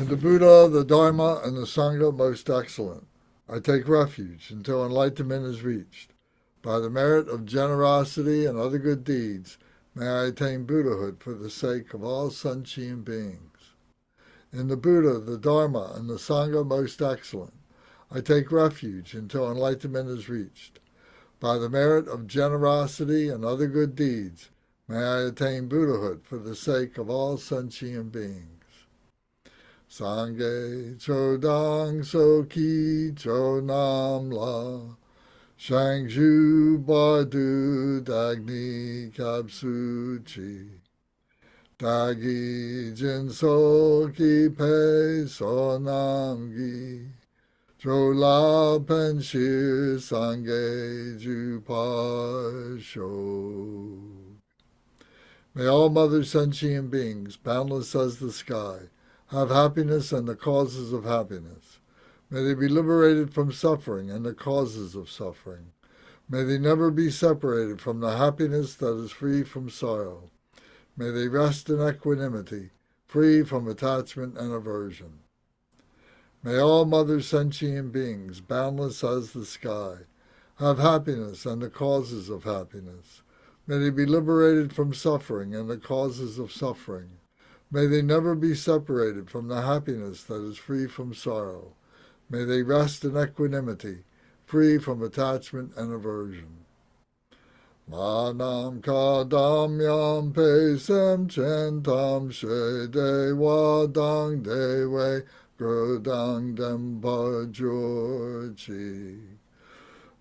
In the Buddha, the Dharma, and the Sangha most excellent, I take refuge until enlightenment is reached. By the merit of generosity and other good deeds, may I attain Buddhahood for the sake of all sentient beings. In the Buddha, the Dharma, and the Sangha most excellent, I take refuge until enlightenment is reached. By the merit of generosity and other good deeds, may I attain Buddhahood for the sake of all sentient beings. Sangye chodang soki chonam la, shangju bardu dagni kapsuchi, dagi jinsoki pe sonamgi, chola penshir sangye ju parsho. May all mother sentient beings, boundless as the sky, have happiness and the causes of happiness. May they be liberated from suffering and the causes of suffering. May they never be separated from the happiness that is free from sorrow. May they rest in equanimity, free from attachment and aversion. May all mother sentient beings, boundless as the sky, have happiness and the causes of happiness. May they be liberated from suffering and the causes of suffering. May they never be separated from the happiness that is free from sorrow. May they rest in equanimity, free from attachment and aversion. Manam kadamyam pesem centam she dewadang dewe grodang dembajorchi.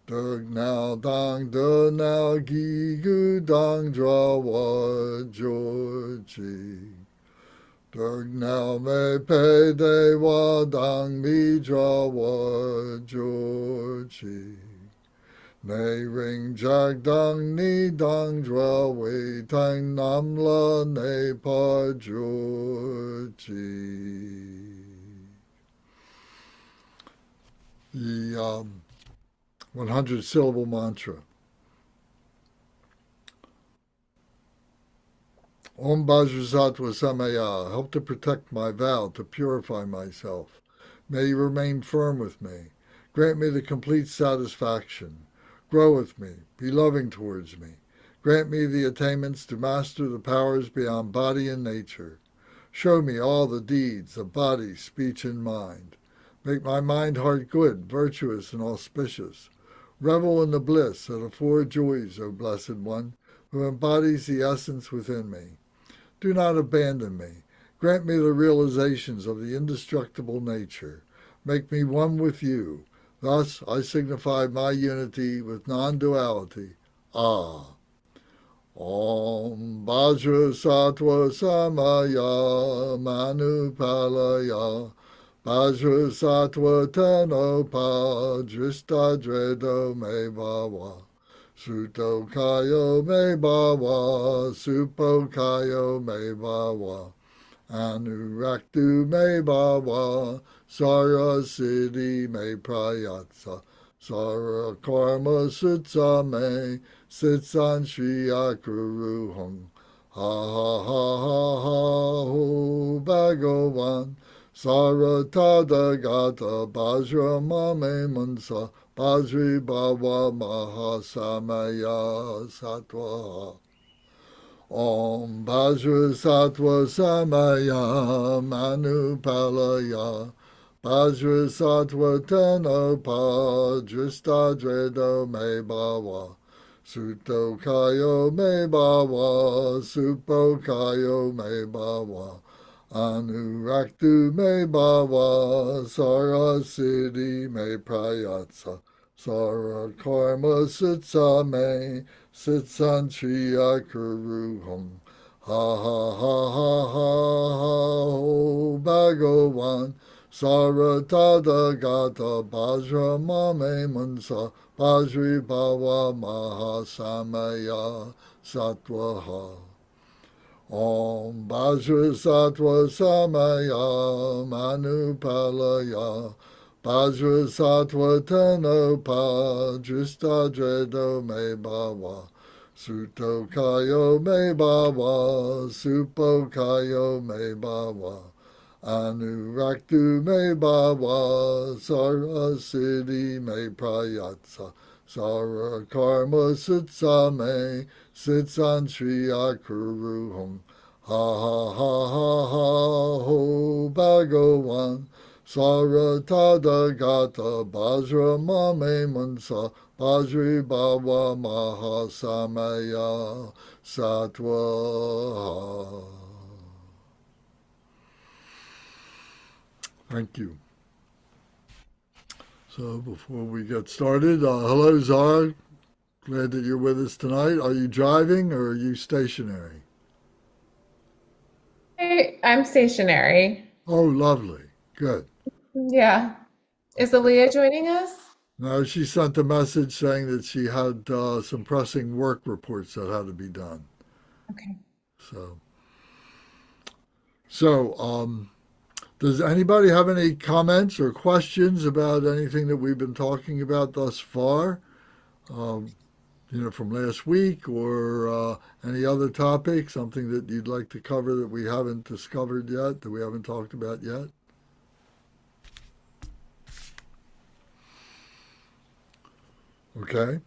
Dugnao dang dunao gigu dang drawa jorchi. Dugnao me pe dewa dang mi drawa jorchi. Ne ring jag dang ni dang drawe tang namla ne pa jorchi. The 100-syllable mantra. Om Vajrasattva Samaya, help to protect my vow, to purify myself. May you remain firm with me. Grant me the complete satisfaction. Grow with me. Be loving towards me. Grant me the attainments to master the powers beyond body and nature. Show me all the deeds of body, speech, and mind. Make my mind heart good, virtuous, and auspicious. Revel in the bliss of the four joys, O Blessed One, who embodies the essence within me. Do not abandon me. Grant me the realizations of the indestructible nature. Make me one with you. Thus I signify my unity with non-duality. Ah. Om Vajrasattva Samaya Manupalaya Vajrasattva Tenopa Dristadredo Me Bhava Suto Kayo Me Bhava Supo Kayo Me Bhava Anuraktu Me Bhava Sara Siddhi Me Prayatsa Sara Karma Sutsa Me Sitsan Shri Akuruham Ha ha ha ha ha ho Bhagavan Saratada Gata Bajra Mame Mansa Bajri Bhava Mahasamaya Sattva Om Bajra Sattva Samaya Manupalaya Bajra Sattva Tenopa Dristadredo Me Bhava Suto Kayo Me Bhava Supo Kayo Me Bhava Anuraktu Me Bhava Sara Siddhi Me Prayatsa Sara Karma Sitsa Me Sitsan Shriya Kuruham Ha ha ha ha ha ho Bhagavan Sara Tada Gata Bajra Mame Mansa Bajri Bhava Mahasamaya Sattvaha Om Vajrasattva Samaya Manupalaya Vajrasattva Tenopa Dristadredo Me Bhava Suto Kayo Me Bhava Supo Kayo Me Bhava Anuraktu me bhava, Sara siddhi me prayatsa, Sara karma sitsa me, Sitsan shri akuruhum. Ha ha ha ha ha ho Bhagavan, Sara tada gata bajra mame mansa, Bajri bhava mahasamaya satwa. Thank you. So before we get started, hello Zara. Glad that you're with us tonight. Are you driving or are you stationary? Hey, I'm stationary. Oh, lovely. Good. Yeah. Is Aaliyah joining us? No, she sent a message saying that she had some pressing work reports that had to be done. Okay. So, so, does anybody have any comments or questions about anything that we've been talking about thus far? Um, from last week or any other topic, something that you'd like to cover that we haven't discovered yet, that we haven't talked about yet? Okay.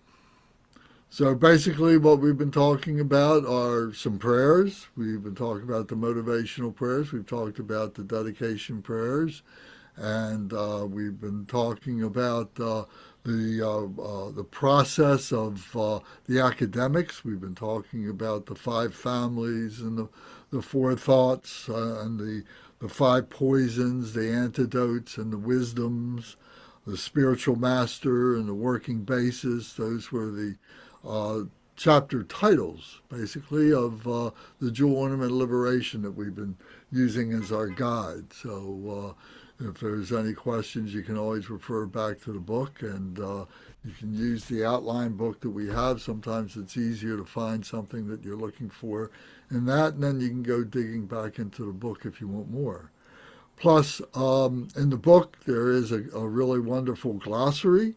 So basically, what we've been talking about are some prayers. We've been talking about the motivational prayers. We've talked about the dedication prayers, and we've been talking about the process of the academics. We've been talking about the five families and the four thoughts and the five poisons, the antidotes and the wisdoms, the spiritual master and the working basis. Those were the uh, chapter titles, basically, of the Jewel Ornament of Liberation that we've been using as our guide. So if there's any questions, you can always refer back to the book, and you can use the outline book that we have. Sometimes it's easier to find something that you're looking for in that, and then you can go digging back into the book if you want more. Plus, in the book, there is a really wonderful glossary,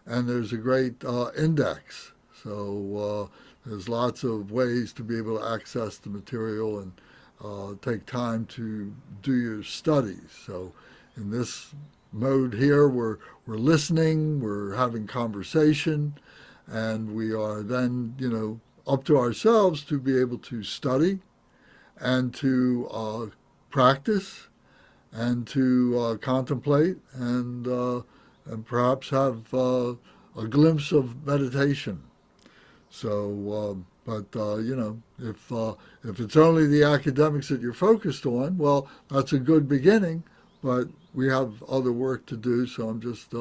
and there's a great index. So there's lots of ways to be able to access the material and take time to do your studies. So in this mode here, we're listening, we're having conversation, and we are then, up to ourselves to be able to study and to practice and to contemplate and perhaps have a glimpse of meditation. So, if it's only the academics that you're focused on, well, that's a good beginning. But we have other work to do, so I'm just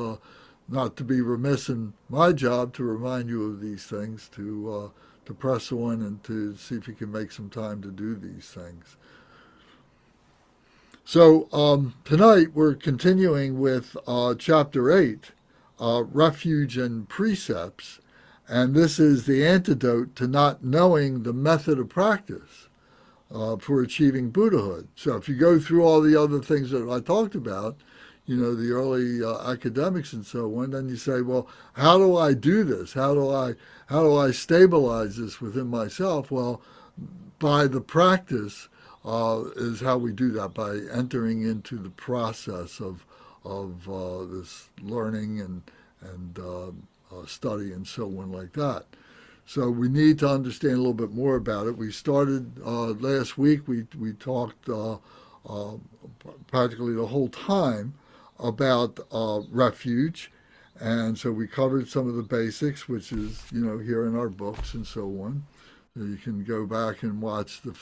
not to be remiss in my job to remind you of these things, to press on and to see if you can make some time to do these things. So tonight we're continuing with Chapter 8, Refuge and Precepts, and this is the antidote to not knowing the method of practice for achieving Buddhahood. So if you go through all the other things that I talked about, the early academics and so on, then you say, well, how do I do this? How do I stabilize this within myself? Well, by the practice is how we do that, by entering into the process of this learning and study and so on like that. So we need to understand a little bit more about it. We started last week. We talked practically the whole time about refuge, and so we covered some of the basics, which is here in our books and so on. So you can go back and watch the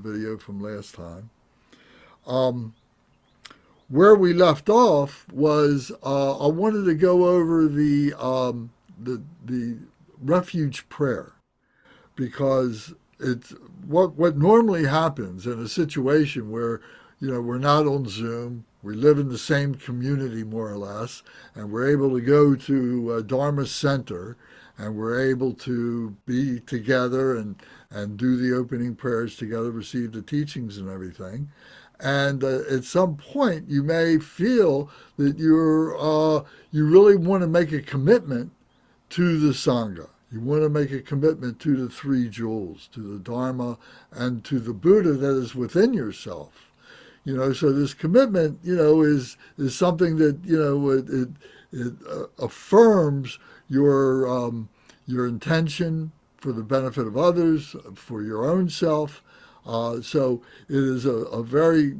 video from last time. Um, where we left off was I wanted to go over the refuge prayer, because it's what normally happens in a situation where we're not on Zoom. We live in the same community more or less, and we're able to go to a Dharma center, and we're able to be together and do the opening prayers together, receive the teachings and everything. And at some point, you may feel that you really want to make a commitment to the Sangha. You want to make a commitment to the three jewels, to the Dharma and to the Buddha that is within yourself. So this commitment, is something that, it affirms your intention for the benefit of others, for your own self. So it is a very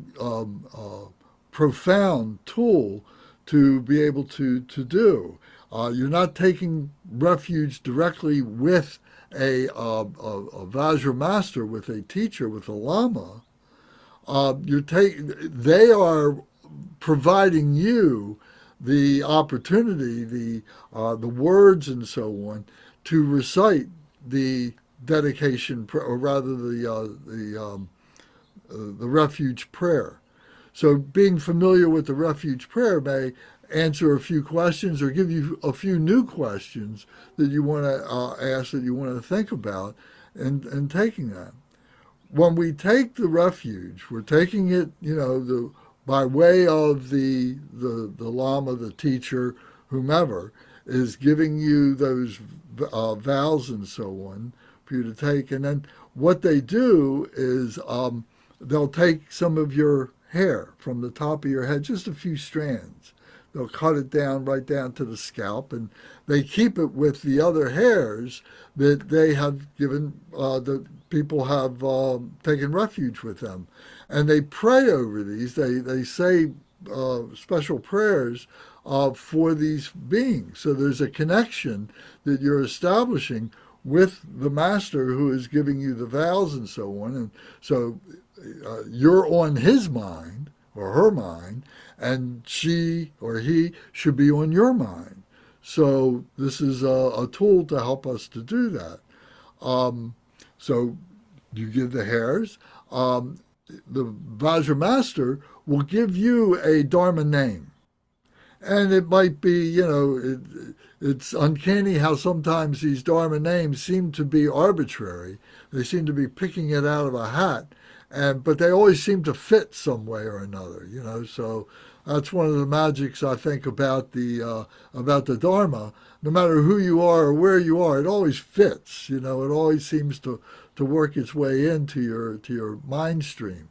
profound tool to be able to do. You're not taking refuge directly with a Vajra master, with a teacher, with a lama. They are providing you the opportunity, the words and so on, to recite the dedication, or rather the refuge prayer. So being familiar with the refuge prayer may answer a few questions or give you a few new questions that you want to ask, that you want to think about, and taking that. When we take the refuge, we're taking it, by way of the lama, the teacher, whomever is giving you those vows and so on for you to take. And then what they do is they'll take some of your hair from the top of your head, just a few strands. They'll cut it down right down to the scalp, and they keep it with the other hairs that they have given, the people have taken refuge with them. And they pray over these. They say special prayers for these beings. So there's a connection that you're establishing with the master who is giving you the vows and so on. And so you're on his mind or her mind, and she or he should be on your mind. So this is a tool to help us to do that. So you give the hairs. The Vajra master will give you a Dharma name. And it might be, it's uncanny how sometimes these Dharma names seem to be arbitrary. They seem to be picking it out of a hat, but they always seem to fit some way or another, So that's one of the magics, I think, about the Dharma. No matter who you are or where you are, it always fits. It always seems to work its way into your mind stream.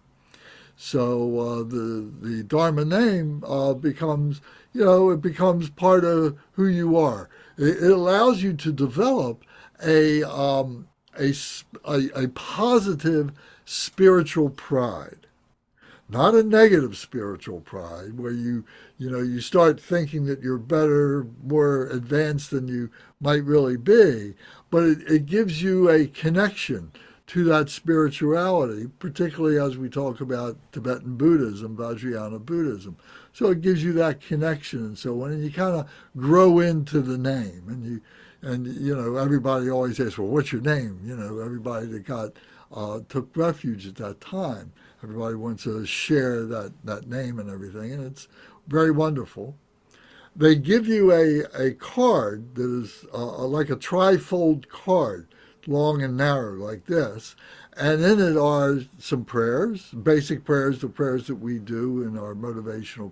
So the Dharma name becomes, it becomes part of who you are. It allows you to develop a positive spiritual pride, not a negative spiritual pride where you start thinking that you're better, more advanced than you might really be, but it gives you a connection to that spirituality, particularly as we talk about Tibetan Buddhism, Vajrayana Buddhism. So it gives you that connection and so on, and you kind of grow into the name, and everybody always asks, well, what's your name? Everybody that took refuge at that time, everybody wants to share that name and everything, and it's very wonderful. They give you a card that is like a trifold card, long and narrow like this, and in it are some prayers, basic prayers, the prayers that we do in our motivational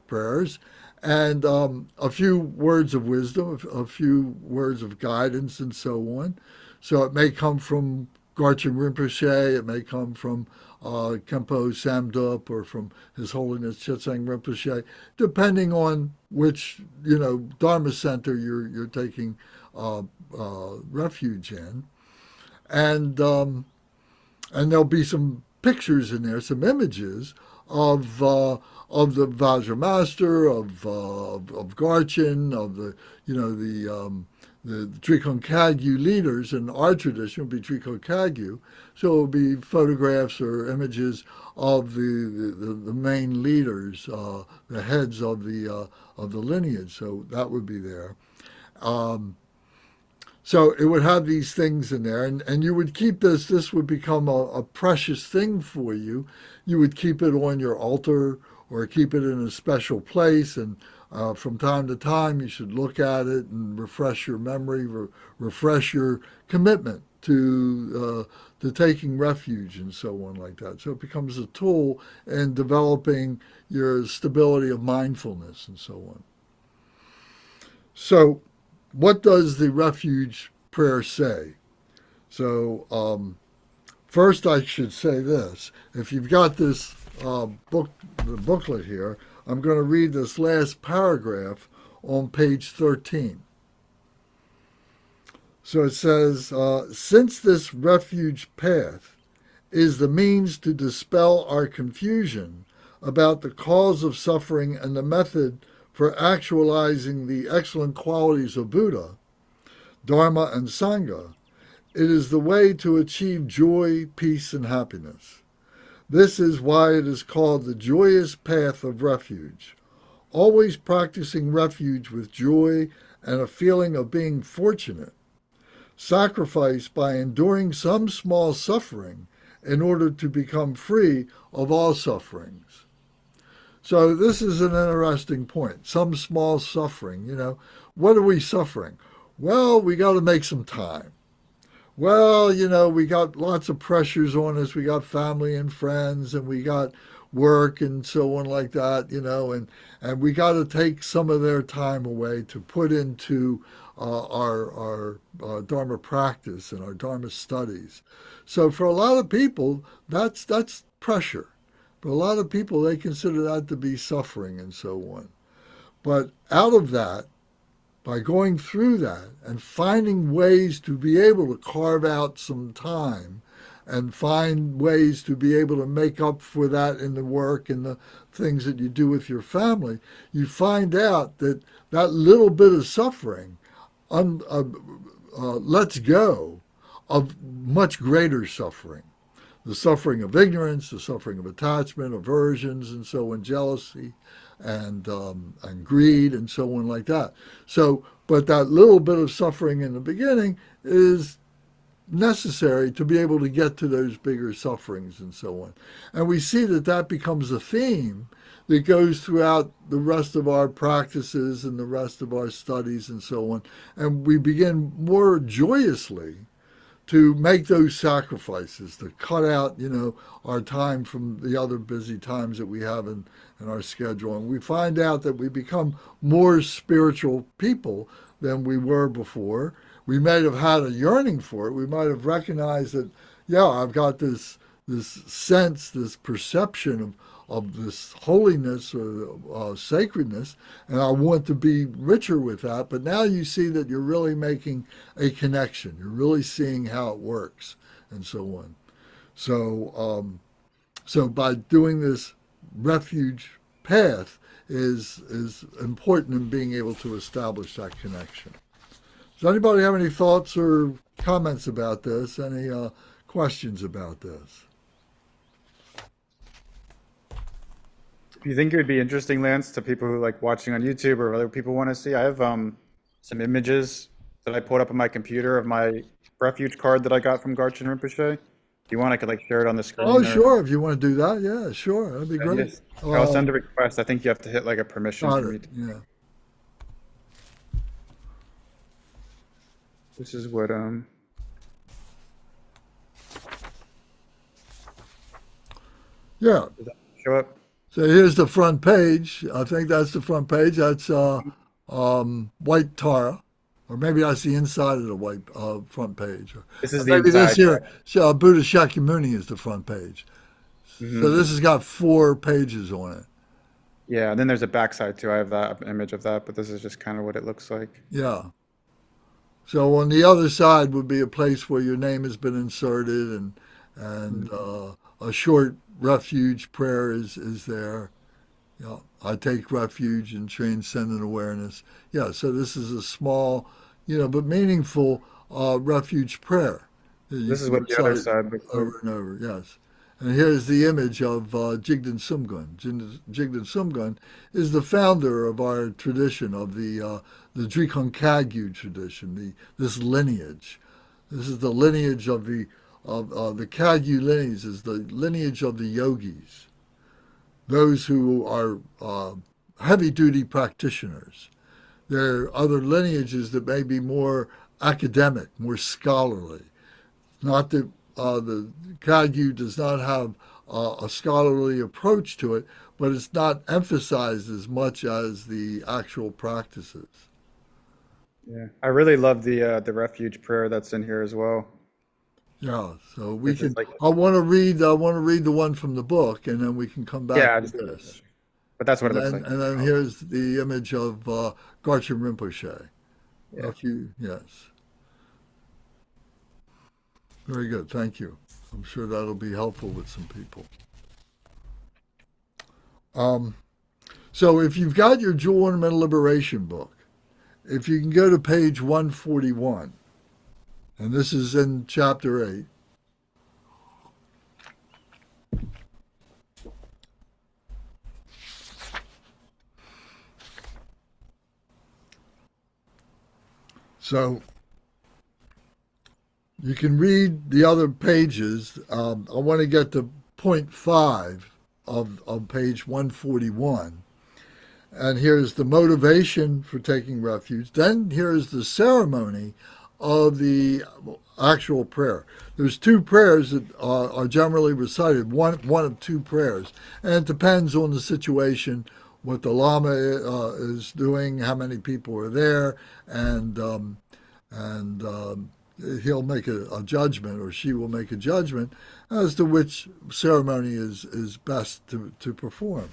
prayers, and a few words of wisdom, a few words of guidance and so on. So it may come from Gyaltshen Rinpoche, it may come from Khenpo Samdup, or from His Holiness Chetsang Rinpoche, depending on which Dharma center you're taking refuge in, and there'll be some pictures in there, some images of the Vajra master, of Gyaltshen, of the Drikung Kagyu leaders. In our tradition, would be Drikung Kagyu, so it will be photographs or images of the main leaders, the heads of the lineage. So that would be there. So it would have these things in there, and you would keep this. This would become a precious thing for you. You would keep it on your altar or keep it in a special place, and from time to time you should look at it and refresh your memory, refresh your commitment to taking refuge and so on like that. So it becomes a tool in developing your stability of mindfulness and so on. So what does the refuge prayer say? So first I should say this. If you've got this the booklet here, I'm going to read this last paragraph on page 13. So it says, since this refuge path is the means to dispel our confusion about the cause of suffering and the method for actualizing the excellent qualities of Buddha, Dharma, and Sangha, it is the way to achieve joy, peace, and happiness. This is why it is called the joyous path of refuge, always practicing refuge with joy and a feeling of being fortunate. Sacrifice by enduring some small suffering in order to become free of all sufferings. So this is an interesting point. Some small suffering, What are we suffering? Well, we got to make some time. Well, we got lots of pressures on us. We got family and friends, and we got work and so on like that, and we got to take some of their time away to put into our Dharma practice and our Dharma studies. So for a lot of people, that's pressure. For a lot of people, they consider that to be suffering and so on. But out of that, by going through that and finding ways to be able to carve out some time and find ways to be able to make up for that in the work and the things that you do with your family, you find out that that little bit of suffering lets go of much greater suffering. The suffering of ignorance, the suffering of attachment, aversions, and so on, jealousy, and greed, and so on like that. So, but that little bit of suffering in the beginning is necessary to be able to get to those bigger sufferings and so on. And we see that that becomes a theme that goes throughout the rest of our practices and the rest of our studies and so on. And we begin more joyously to make those sacrifices, to cut out, our time from the other busy times that we have in our schedule. And we find out that we become more spiritual people than we were before. We might have had a yearning for it. We might have recognized that, I've got this sense, this perception of this holiness or sacredness, and I want to be richer with that. But now you see that you're really making a connection. You're really seeing how it works, and so on. So by doing this refuge path is important in being able to establish that connection. Does anybody have any thoughts or comments about this? Any questions about this? Do you think it would be interesting, Lance, to people who like watching on YouTube or other people want to see? I have some images that I pulled up on my computer of my refuge card that I got from Gyaltshen Rinpoche. Do you want, I could like share it on the screen? Oh, sure. If you want to do that, yeah, sure. That'd be great. Yes. I'll send a request. I think you have to hit like a permission for me. Yeah. This is what Yeah. does that show up? So here's the front page. I think that's the front page. That's white Tara, or maybe that's the inside of the white front page. This is the Maybe this inside. here, so Buddha Shakyamuni is the front page. Mhm. So this has got 4 pages on it. Yeah, and then there's a backside too. I have that image of that, but this is just kind of what it looks like. Yeah. So on the other side would be a place where your name has been inserted, and a short refuge prayer is there. Yeah, I take refuge in transcendent awareness. Yeah, so this is a small, but meaningful refuge prayer. This is what the other side looks like. Over and over, yes. And here's the image of Jigten Sumgon. Jigten Sumgon is the founder of our tradition, of the Drikung Kagyu tradition, this lineage. This is the lineage of the Kagyu lineage, is the lineage of the yogis, those who are heavy-duty practitioners. There are other lineages that may be more academic, more scholarly. Not that the Kagyu does not have a scholarly approach to it, but it's not emphasized as much as the actual practices. Yeah, I really love the refuge prayer that's in here as well. Yeah, so we It's just can. like, I want to read. I want to read the one from the book, and then we can come back yeah, I to just put it. this. But that's what And it looks then, like. and then here's the image of Gyaltshen Rinpoche. Yeah. A few, yes, very good. Thank you. I'm sure that'll be helpful with some people. Um, so if you've got your Jewel Ornament of Liberation book, if you can go to page 141, and this is in chapter 8. So you can read the other pages. I want to get to point 5 of page 141. And here's the motivation for taking refuge. Then here's the ceremony of the actual prayer. There's two prayers that are generally recited, one of two prayers. And it depends on the situation, what the Lama is doing, how many people are there, and he'll make a judgment, or she will make a judgment as to which ceremony is best to perform.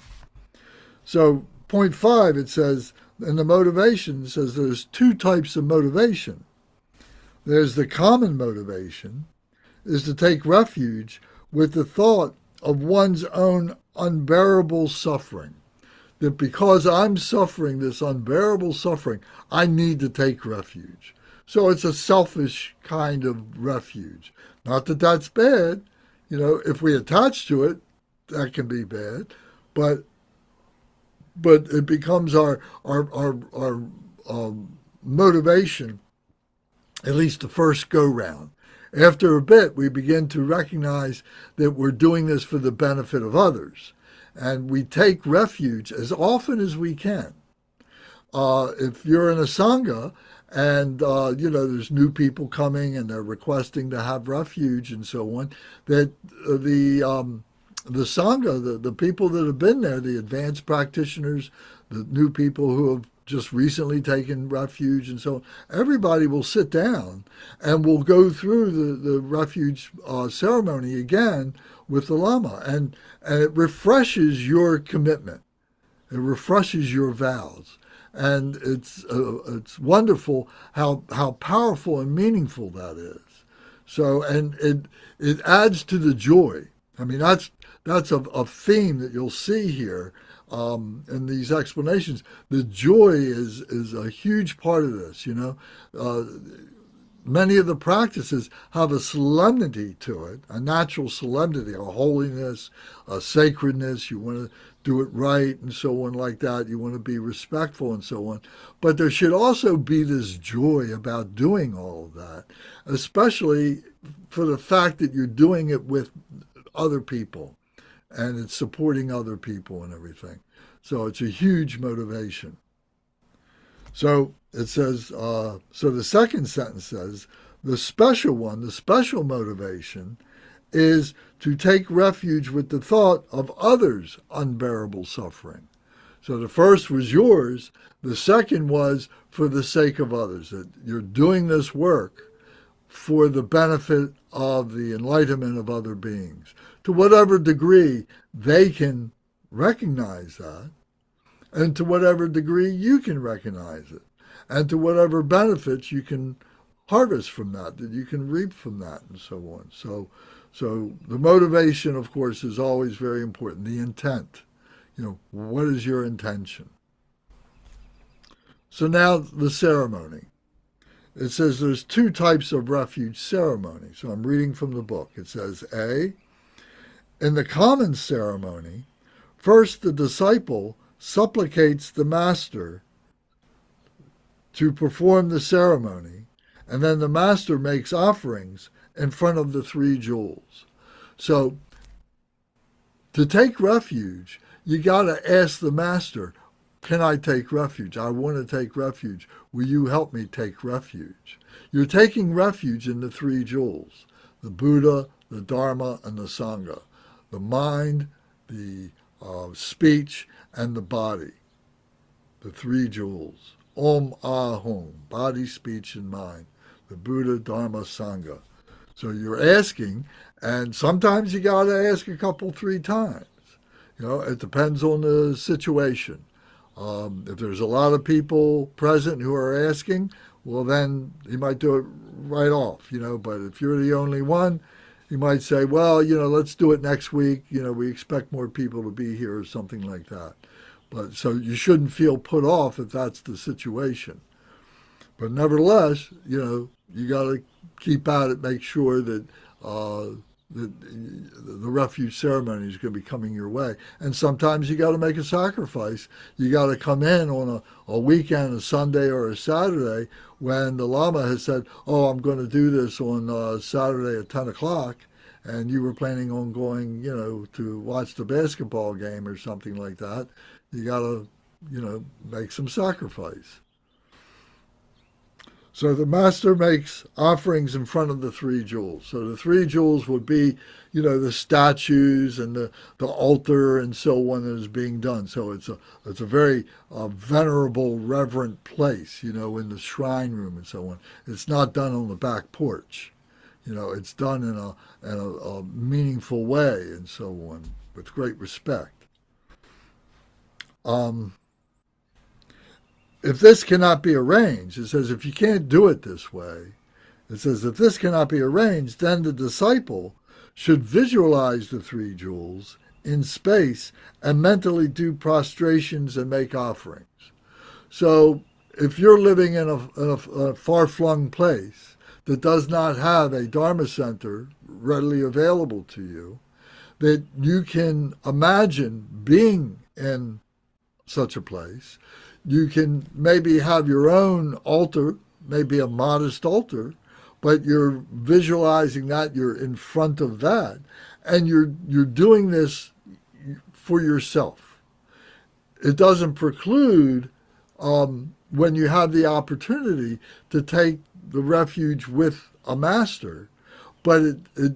So, point 5, it says, in the motivation, it says there's two types of motivation. There's the common motivation, is to take refuge with the thought of one's own unbearable suffering. That because I'm suffering this unbearable suffering, I need to take refuge. So it's a selfish kind of refuge. Not that that's bad. If we attach to it, that can be bad. But it becomes our motivation, at least the first go round. After a bit, we begin to recognize that we're doing this for the benefit of others, and we take refuge as often as we can. If you're in a sangha and there's new people coming and they're requesting to have refuge and so on, that the sangha, the people that have been there, the advanced practitioners, the new people who have just recently taken refuge and so on, everybody will sit down and will go through the refuge ceremony again with the Lama. And it refreshes your commitment. It refreshes your vows. And it's wonderful how powerful and meaningful that is. So, and it adds to the joy. I mean, that's a theme that you'll see here in these explanations. The joy is a huge part of this. Many of the practices have a solemnity to it, a natural solemnity, a holiness, a sacredness. You want to do it right and so on like that. You want to be respectful and so on. But there should also be this joy about doing all of that, especially for the fact that you're doing it with other people and it's supporting other people and everything. So it's a huge motivation. So it says, so the second sentence says, the special motivation is to take refuge with the thought of others' unbearable suffering. So the first was yours. The second was for the sake of others, that you're doing this work for the benefit of the enlightenment of other beings. To whatever degree they can recognize that, and to whatever degree you can recognize it, and to whatever benefits you can harvest from that you can reap from that, and so on. So the motivation, of course, is always very important. The intent. What is your intention? So now the ceremony. It says there's two types of refuge ceremony. So I'm reading from the book. It says, A, in the common ceremony, first the disciple supplicates the master to perform the ceremony, and then the master makes offerings in front of the three jewels. So to take refuge, you got to ask the master, can I take refuge? I want to take refuge. Will you help me take refuge? You're taking refuge in the three jewels, the Buddha, the Dharma, and the Sangha, the mind, the speech, and the body, the three jewels. Om Ah Hum, body, speech, and mind, the Buddha, Dharma, Sangha. So you're asking, and sometimes you got to ask a couple, 3 times. It depends on the situation. If there's a lot of people present who are asking, well, then he might do it right off, But if you're the only one, he might say, well, let's do it next week. We expect more people to be here or something like that. But so you shouldn't feel put off if that's the situation. But nevertheless, you got to keep at it, make sure that the refuge ceremony is going to be coming your way. And sometimes you got to make a sacrifice. You got to come in on a weekend, a Sunday or a Saturday, when the Lama has said, oh, I'm going to do this on Saturday at 10 o'clock, and you were planning on going, to watch the basketball game or something like that. You got to, make some sacrifice. So the master makes offerings in front of the 3 jewels. So the 3 jewels would be, the statues and the altar and so on that is being done. So it's a very venerable, reverent place, in the shrine room and so on. It's not done on the back porch. It's done in a meaningful way and so on, with great respect. If this cannot be arranged, it says, if you can't do it this way, it says, if this cannot be arranged, then the disciple should visualize the 3 jewels in space and mentally do prostrations and make offerings. So if you're living in a far-flung place that does not have a Dharma center readily available to you, that you can imagine being in such a place. You can maybe have your own altar, maybe a modest altar, but you're visualizing that, you're in front of that, and you're doing this for yourself. It doesn't preclude, when you have the opportunity, to take the refuge with a master, but it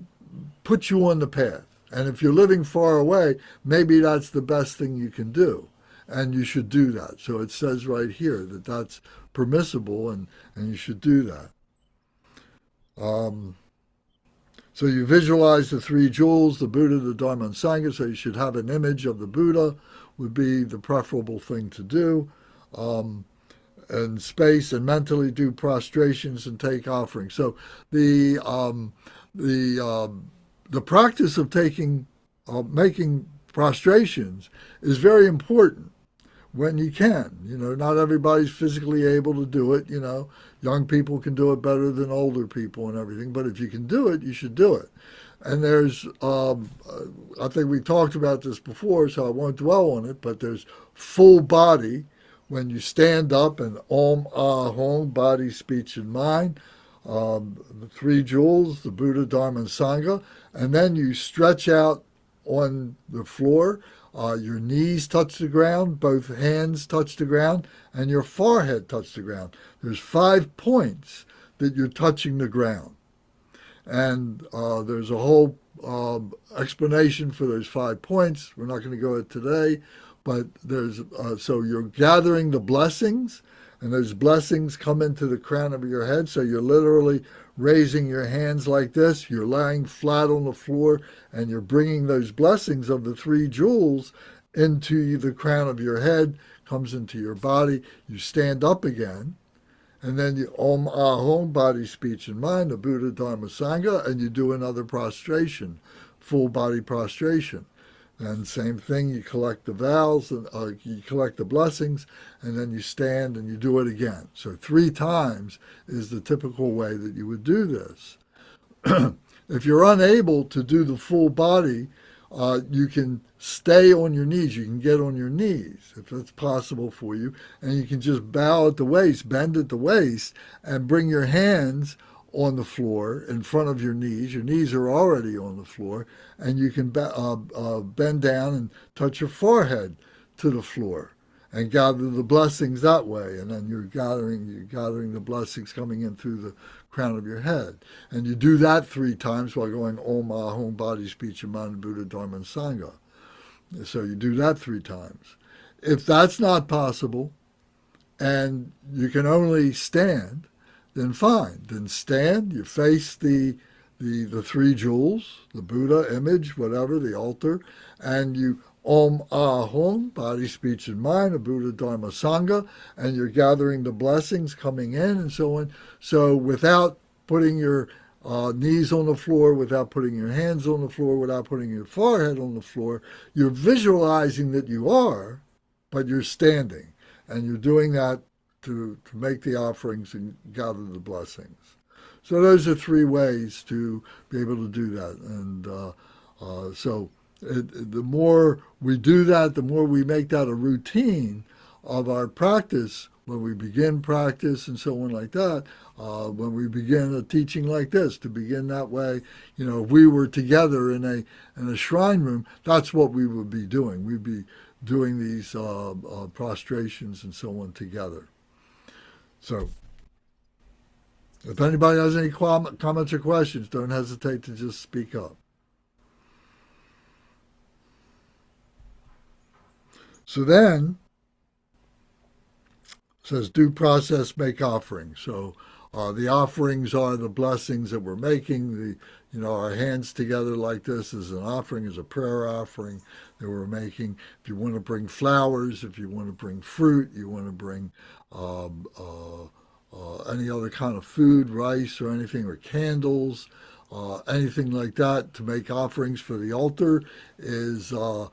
puts you on the path. And if you're living far away, maybe that's the best thing you can do. And you should do that. So it says right here that that's permissible, and you should do that. So you visualize the 3 jewels, the Buddha, the Dharma, and Sangha. So you should have an image of the Buddha, would be the preferable thing to do. And space, and mentally do prostrations and take offerings. So the practice of making prostrations is very important when you can. Not everybody's physically able to do it. Young people can do it better than older people and everything. But if you can do it, you should do it. And there's, I think we talked about this before, so I won't dwell on it, but there's full body when you stand up, and Om Ah Hom, body, speech, and mind. The 3 jewels, the Buddha, Dharma, and Sangha. And then you stretch out on the floor. Your knees touch the ground, both hands touch the ground, and your forehead touch the ground. There's 5 points that you're touching the ground. And there's a whole explanation for those 5 points. We're not going to go into today, but there's so you're gathering the blessings, and those blessings come into the crown of your head. So you're literally raising your hands like this. You're lying flat on the floor, and you're bringing those blessings of the 3 jewels into the crown of your head, comes into your body. You stand up again, and then you Om Ah Hom, body, speech, and mind, the Buddha, Dharma, Sangha, and you do another prostration, full body prostration. And same thing, you collect the vows, and you collect the blessings, and then you stand and you do it again. So 3 times is the typical way that you would do this. If you're unable to do the full body, you can stay on your knees. You can get on your knees, if that's possible for you, and you can just bow at the waist, bend at the waist, and bring your hands on the floor in front of your knees. Your knees are already on the floor, and you can bend down and touch your forehead to the floor and gather the blessings that way. And then you're gathering the blessings coming in through the crown of your head. And you do that 3 times while going Om Ah Hom, body, speech, and mind, Buddha, Dharma, and Sangha. So you do that 3 times. If that's not possible, and you can only stand, then fine. Then stand, you face the the three jewels, the Buddha image, whatever, the altar, and you Om Ah Hum, body, speech, and mind, a Buddha, Dharma, Sangha, and you're gathering the blessings coming in and so on. So without putting your knees on the floor, without putting your hands on the floor, without putting your forehead on the floor, you're visualizing that you are, but you're standing. And you're doing that to make the offerings and gather the blessings. So those are three ways to be able to do that. And the more we do that, the more we make that a routine of our practice when we begin practice and so on like that. When we begin a teaching like this, to begin that way, if we were together in a shrine room, that's what we would be doing. We'd be doing these prostrations and so on together. So, if anybody has any comments or questions, don't hesitate to just speak up. So then, it says, due process, make offerings. So the offerings are the blessings that we're making. Our hands together like this is an offering, is a prayer offering that we're making. If you want to bring flowers, if you want to bring fruit, you want to bring any other kind of food, rice or anything, or candles, anything like that, to make offerings for the altar is a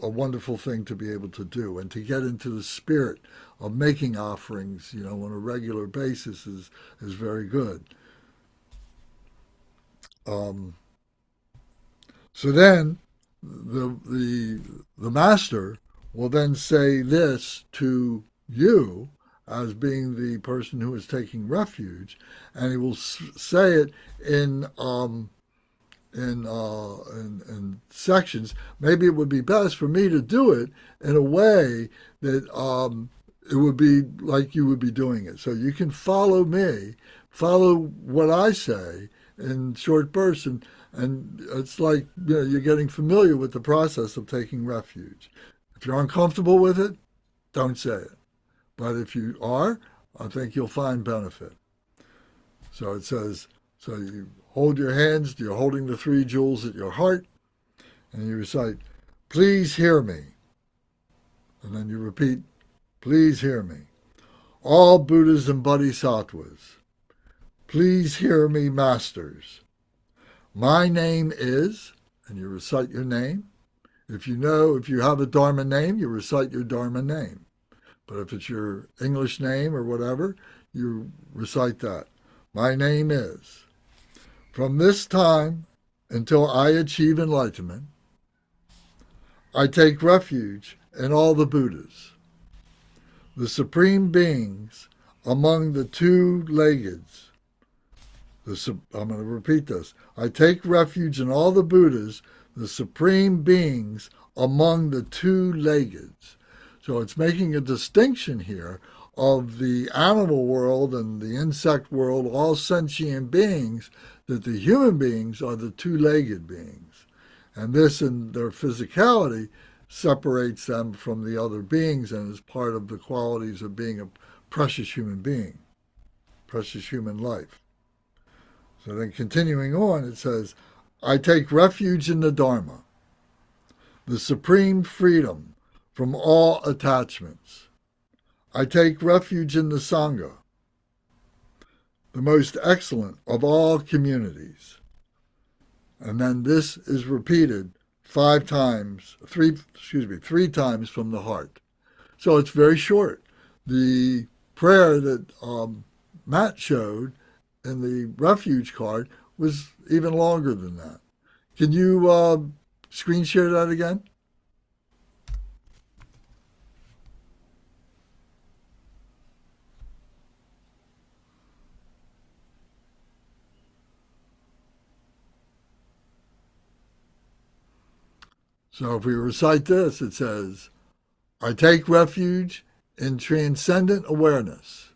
wonderful thing to be able to do. And to get into the spirit of making offerings, on a regular basis is very good. So then the master will then say this to you as being the person who is taking refuge, and he will say it in sections. Maybe it would be best for me to do it in a way that it would be like you would be doing it. So you can follow me, follow what I say in short bursts, and it's like you're getting familiar with the process of taking refuge. If you're uncomfortable with it, don't say it. But if you are, I think you'll find benefit. So it says, so you hold your hands, you're holding the three jewels at your heart, and you recite, please hear me. And then you repeat, please hear me. All Buddhas and Bodhisattvas, please hear me, masters. My name is, and you recite your name. If you have a Dharma name, you recite your Dharma name. But if it's your English name or whatever, you recite that. My name is. From this time until I achieve enlightenment, I take refuge in all the Buddhas, the supreme beings among the two-leggeds. I'm going to repeat this. I take refuge in all the Buddhas, the supreme beings among the two-leggeds. So it's making a distinction here of the animal world and the insect world, all sentient beings, that the human beings are the two-legged beings. And this, in their physicality, separates them from the other beings and is part of the qualities of being a precious human being, precious human life. So then continuing on, it says, I take refuge in the Dharma, the supreme freedom from all attachments. I take refuge in the Sangha, the most excellent of all communities. And then this is repeated three times from the heart. So it's very short. The prayer that Matt showed in the refuge card was even longer than that. Can you screen share that again? So if we recite this, it says, I take refuge in transcendent awareness,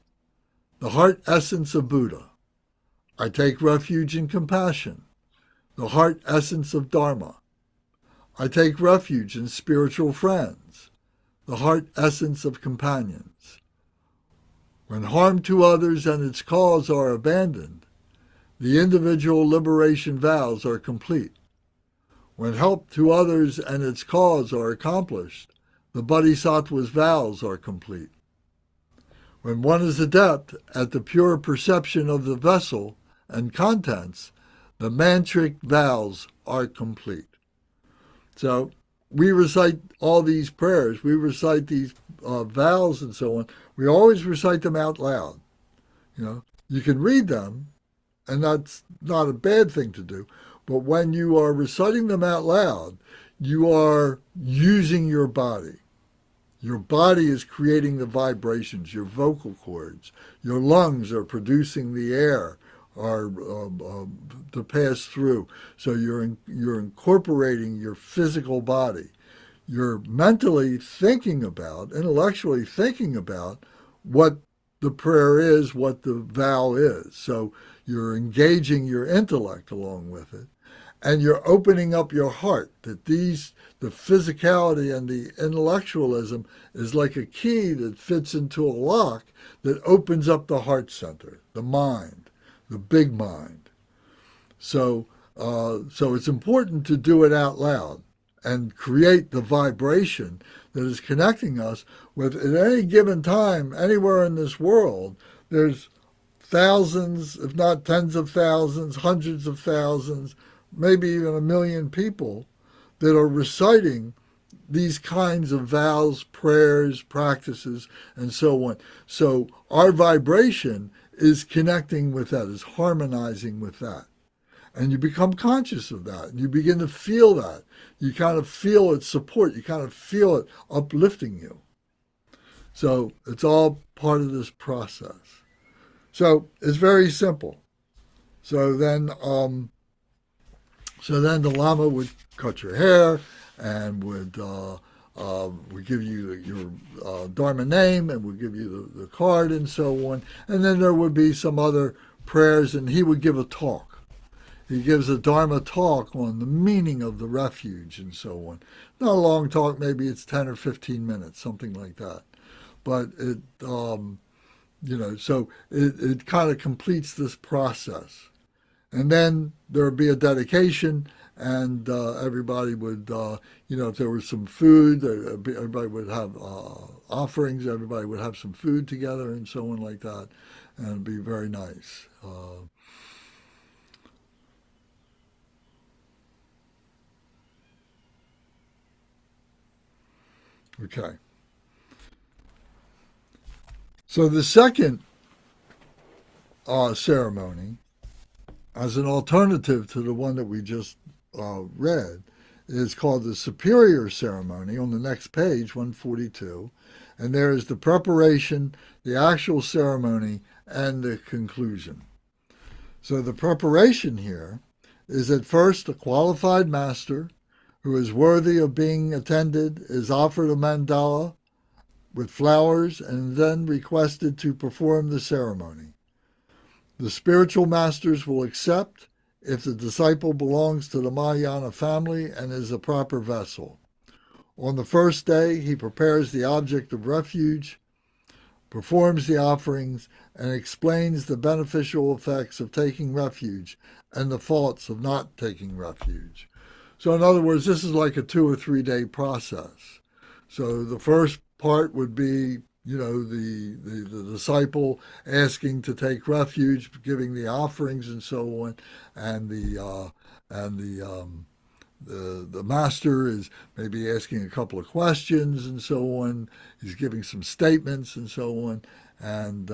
the heart essence of Buddha. I take refuge in compassion, the heart essence of Dharma. I take refuge in spiritual friends, the heart essence of companions. When harm to others and its cause are abandoned, the individual liberation vows are complete. When help to others and its cause are accomplished, the bodhisattva's vows are complete. When one is adept at the pure perception of the vessel and contents, the mantric vows are complete. So we recite all these prayers, we recite these vows and so on. We always recite them out loud. You can read them, and that's not a bad thing to do. But when you are reciting them out loud, you are using your body. Your body is creating the vibrations, your vocal cords. Your lungs are producing the air to pass through. So you're incorporating your physical body. You're mentally thinking about, intellectually thinking about what the prayer is, what the vow is. So you're engaging your intellect along with it. And you're opening up your heart, that the physicality and the intellectualism is like a key that fits into a lock that opens up the heart center, the mind, the big mind. So it's important to do it out loud and create the vibration that is connecting us with, at any given time, anywhere in this world, there's thousands, if not tens of thousands, hundreds of thousands, maybe even 1 million people that are reciting these kinds of vows, prayers, practices, and so on. So our vibration is connecting with that, is harmonizing with that. And you become conscious of that. And you begin to feel that. You kind of feel its support. You kind of feel it uplifting you. So it's all part of this process. So it's very simple. So then the Lama would cut your hair and would give you your Dharma name and would give you the card and so on. And then there would be some other prayers, and he would give a talk. He gives a Dharma talk on the meaning of the refuge and so on. Not a long talk, maybe it's 10 or 15 minutes, something like that. But it, so it kind of completes this process. And then there would be a dedication, and everybody would, if there was some food, everybody would have offerings, everybody would have some food together and so on like that, and it'd be very nice. Okay. So the second ceremony, as an alternative to the one that we just read, is called the superior ceremony on the next page, 142. And there is the preparation, the actual ceremony, and the conclusion. So the preparation here is at first a qualified master who is worthy of being attended is offered a mandala with flowers and then requested to perform the ceremony. The spiritual masters will accept if the disciple belongs to the Mahayana family and is a proper vessel. On the first day, he prepares the object of refuge, performs the offerings, and explains the beneficial effects of taking refuge and the faults of not taking refuge. So in other words, this is like a 2 or 3 day process. So the first part would be, the disciple asking to take refuge, giving the offerings and so on, and the master is maybe asking a couple of questions and so on. He's giving some statements and so on, and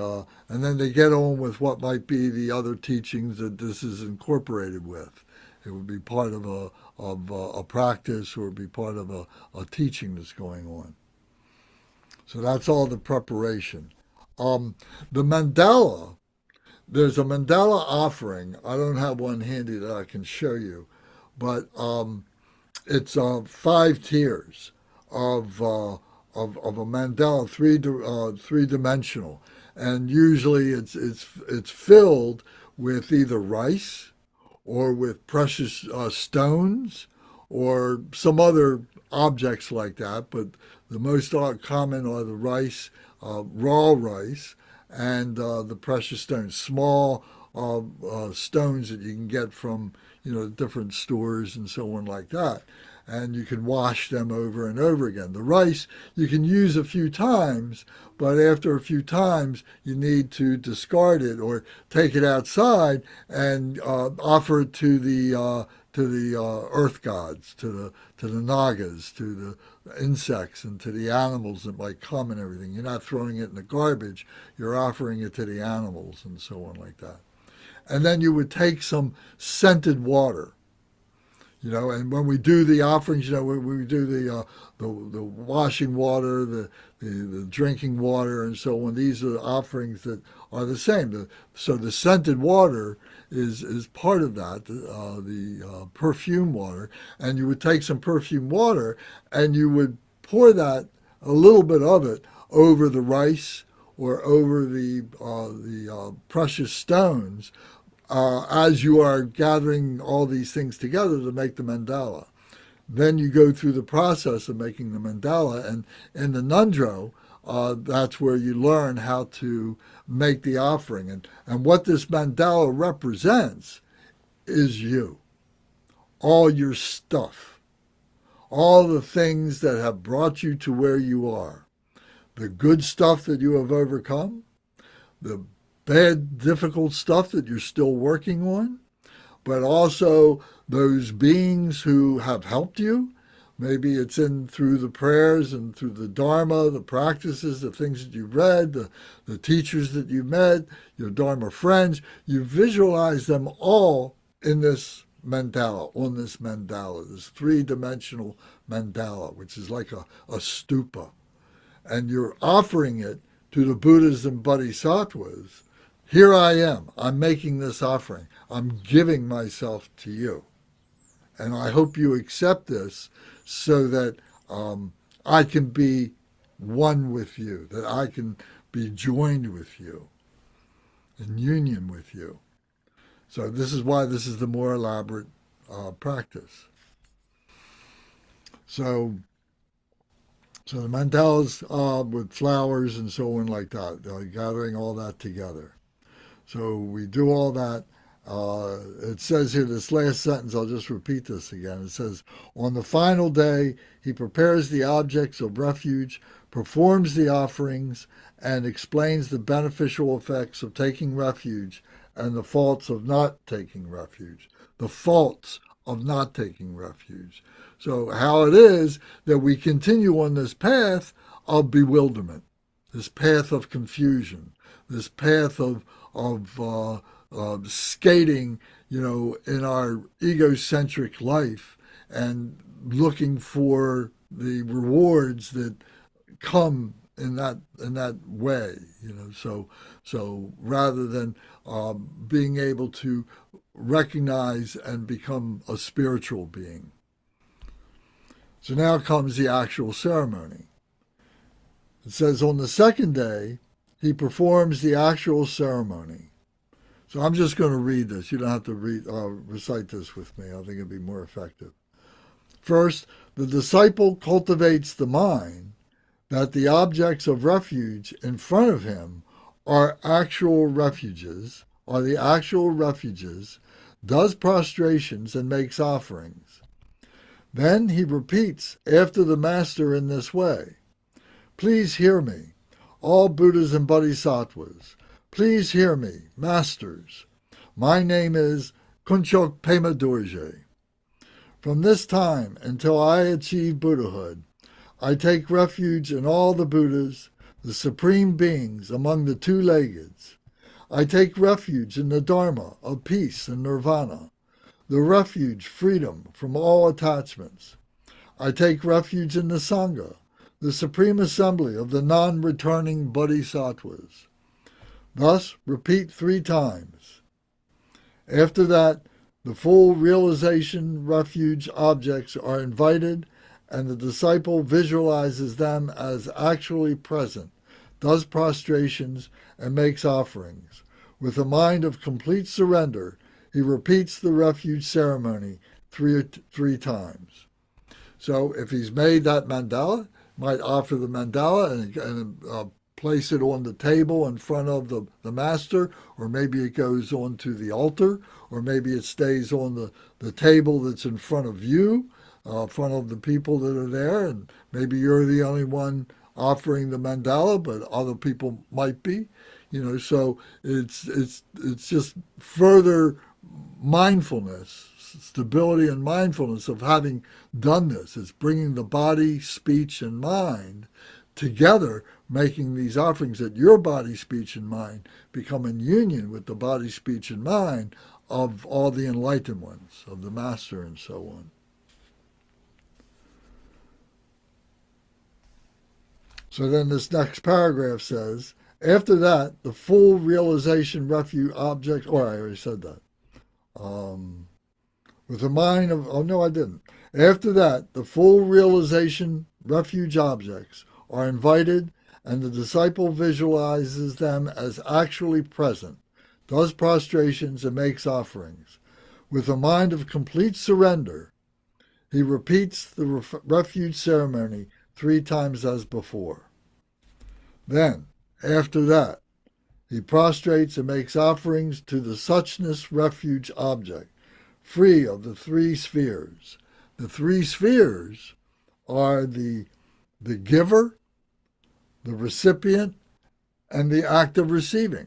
then they get on with what might be the other teachings that this is incorporated with. It would be part of a practice, or it would be part of a teaching that's going on. So that's all the preparation. The mandala, there's a mandala offering. I don't have one handy that I can show you, but it's 5 tiers of a mandala, three-dimensional, and usually it's filled with either rice or with precious stones or some other objects like that, but the most common are the rice, raw rice, and the precious stones, small stones that you can get from, different stores and so on like that. And you can wash them over and over again. The rice you can use a few times, but after a few times you need to discard it or take it outside and offer it to the earth gods, to the nagas, to the insects, and to the animals that might come and everything. You're not throwing it in the garbage. You're offering it to the animals and so on like that. And then you would take some scented water. And when we do the offerings, we do the washing water, the drinking water, and so on. These are offerings that are the same. So the scented water is part of that, the perfume water. And you would take some perfume water and you would pour that, a little bit of it, over the rice or over the precious stones, as you are gathering all these things together to make the mandala. Then you go through the process of making the mandala, and in the nundro, that's where you learn how to make the offering. And what this mandala represents is you, all your stuff, all the things that have brought you to where you are, the good stuff that you have overcome, the bad, difficult stuff that you're still working on, but also those beings who have helped you. Maybe it's through the prayers and through the Dharma, the practices, the things that you've read, the teachers that you met, your Dharma friends. You visualize them all in this mandala, on this mandala, this three-dimensional mandala, which is like a stupa. And you're offering it to the Buddhas and Bodhisattvas. Here I am. I'm making this offering. I'm giving myself to you. And I hope you accept this so that I can be one with you, that I can be joined with you, in union with you. So this is why this is the more elaborate practice. So the mandalas with flowers and so on like that, gathering all that together. So we do all that. It says here, this last sentence, I'll just repeat this again. It says, on the final day, he prepares the objects of refuge, performs the offerings, and explains the beneficial effects of taking refuge and the faults of not taking refuge. The faults of not taking refuge. So how it is that we continue on this path of bewilderment, this path of confusion, this path of skating, in our egocentric life and looking for the rewards that come in that way, So rather than being able to recognize and become a spiritual being. So now comes the actual ceremony. It says on the second day, he performs the actual ceremony. So I'm just going to read this. You don't have to recite this with me. I think it'd be more effective. First, the disciple cultivates the mind that the objects of refuge in front of him are the actual refuges, does prostrations and makes offerings. Then he repeats after the master in this way. Please hear me, all Buddhas and Bodhisattvas. Please hear me, masters. My name is Konchog Pema Dorje. From this time until I achieve Buddhahood, I take refuge in all the Buddhas, the supreme beings among the two-leggeds. I take refuge in the Dharma of peace and nirvana, the refuge freedom from all attachments. I take refuge in the Sangha, the supreme assembly of the non-returning bodhisattvas. Thus, repeat 3 times. After that, the full realization refuge objects are invited, and the disciple visualizes them as actually present, does prostrations, and makes offerings. With a mind of complete surrender, he repeats the refuge ceremony three times. So if he's made that mandala, might offer the mandala and place it on the table in front of the master, or maybe it goes onto the altar, or maybe it stays on the table that's in front of you, in front of the people that are there, and maybe you're the only one offering the mandala, but other people might be, so it's just further mindfulness, stability and mindfulness of having done this. It's bringing the body, speech, and mind together, making these offerings that your body, speech, and mind become in union with the body, speech, and mind of all the enlightened ones, of the master, and so on. So then this next paragraph says, after that, the full realization refuge object, I already said that. With the mind of, no, I didn't. After that, the full realization refuge objects are invited, and the disciple visualizes them as actually present, does prostrations, and makes offerings. With a mind of complete surrender, he repeats the refuge ceremony 3 times as before. Then, after that, he prostrates and makes offerings to the suchness refuge object, free of the 3 spheres. The 3 spheres are the giver, the recipient, and the act of receiving.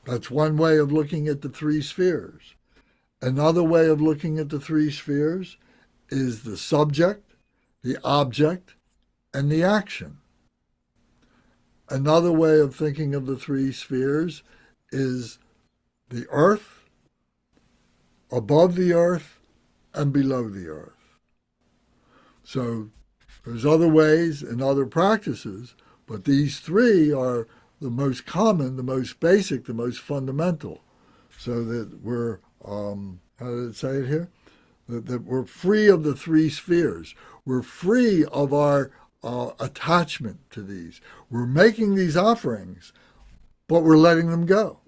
That's one way of looking at the 3 spheres. Another way of looking at the 3 spheres is the subject, the object, and the action. Another way of thinking of the 3 spheres is the earth, above the earth, and below the earth. So there's other ways and other practices, but these 3 are the most common, the most basic, the most fundamental. So that we're, how did it say it here? That we're free of the 3 spheres. We're free of our attachment to these. We're making these offerings, but we're letting them go.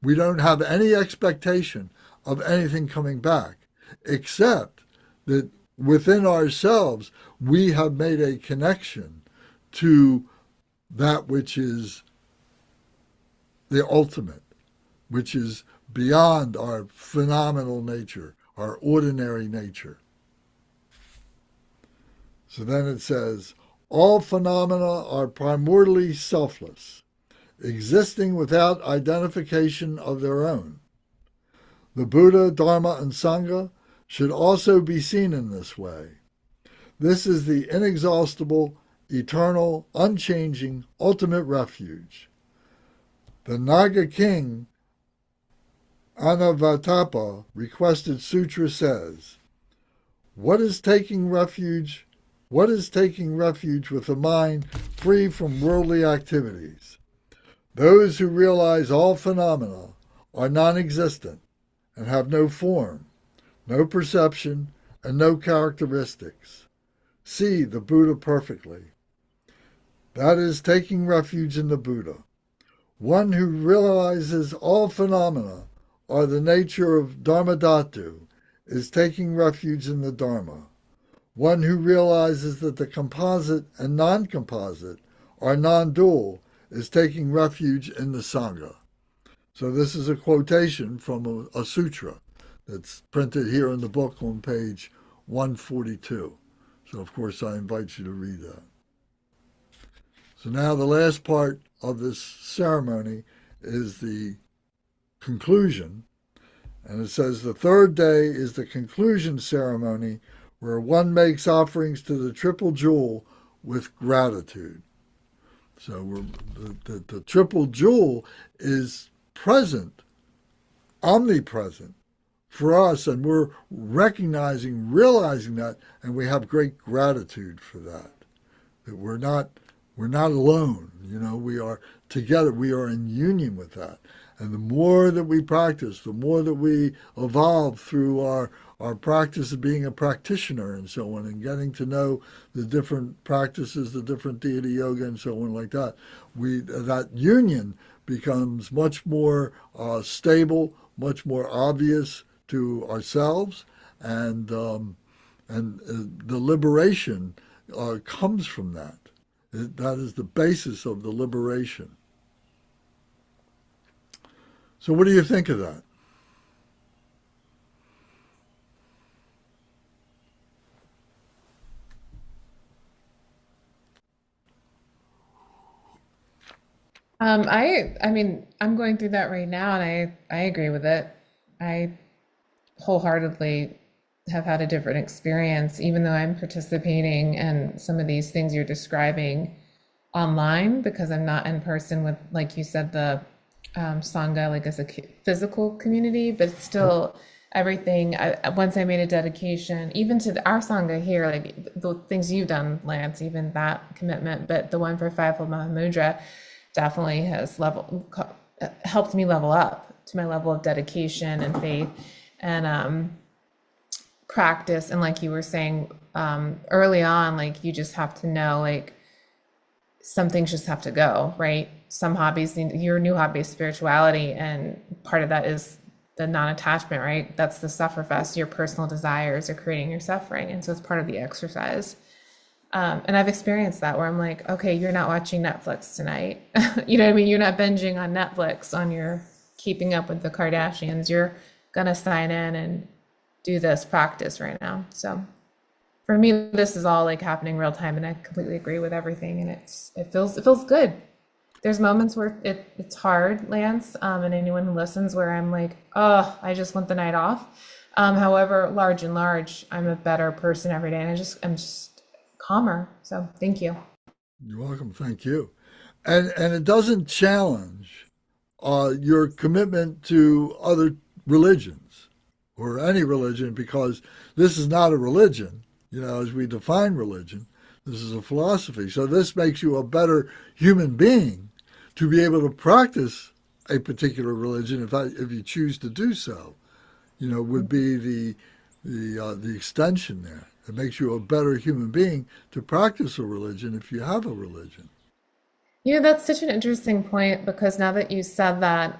We don't have any expectation of anything coming back, except that within ourselves, we have made a connection to that which is the ultimate, which is beyond our phenomenal nature, our ordinary nature. So then it says, all phenomena are primordially selfless, existing without identification of their own. The Buddha, Dharma, and Sangha should also be seen in this way. This is the inexhaustible, eternal, unchanging, ultimate refuge. The Naga king, Anavatapa, requested sutra says, What is taking refuge with a mind free from worldly activities? Those who realize all phenomena are non-existent and have no form, no perception, and no characteristics. See the Buddha perfectly. That is taking refuge in the Buddha. One who realizes all phenomena are the nature of Dharmadhatu is taking refuge in the Dharma. One who realizes that the composite and non-composite are non-dual is taking refuge in the Sangha. So this is a quotation from a sutra that's printed here in the book on page 142. So of course I invite you to read that. So now the last part of this ceremony is the conclusion. And it says the 3rd day is the conclusion ceremony where one makes offerings to the triple jewel with gratitude. So the triple jewel is present, omnipresent for us, and we're realizing that, and we have great gratitude for that. That we're not alone. We are together. We are in union with that. And the more that we practice, the more that we evolve through our practice of being a practitioner and so on, and getting to know the different practices, the different deity yoga and so on like that, that union becomes much more stable, much more obvious to ourselves, and the liberation comes from that. That is the basis of the liberation. So what do you think of that? I mean, I'm going through that right now, and I agree with it. I wholeheartedly have had a different experience, even though I'm participating in some of these things you're describing online, because I'm not in person with, like you said, the Sangha, like as a physical community, but still everything. Once I made a dedication, even to our Sangha here, like the things you've done, Lance, even that commitment, but the one for Fivefold Mahamudra definitely has helped me level up to my level of dedication and faith and practice. And like you were saying early on, like you just have to know, like some things just have to go, right? Some hobbies, your new hobby is spirituality, and part of that is the non-attachment, right? That's the sufferfest. Your personal desires are creating your suffering, and so it's part of the exercise. And I've experienced that where I'm like, okay, you're not watching Netflix tonight. You know what I mean? You're not binging on Netflix on your keeping up with the Kardashians. You're gonna sign in and do this practice right now. So for me, this is all like happening real time, and I completely agree with everything. And it feels good. There's moments where it's hard, Lance, and anyone who listens, where I'm like, oh, I just want the night off. However, large and large, I'm a better person every day, and I'm just calmer. So thank you. You're welcome. Thank you. And it doesn't challenge your commitment to other religions or any religion, because this is not a religion, as we define religion. This is a philosophy. So this makes you a better human being to be able to practice a particular religion if you choose to do so. Would be the extension there. It makes you a better human being to practice a religion if you have a religion. That's such an interesting point, because now that you said that,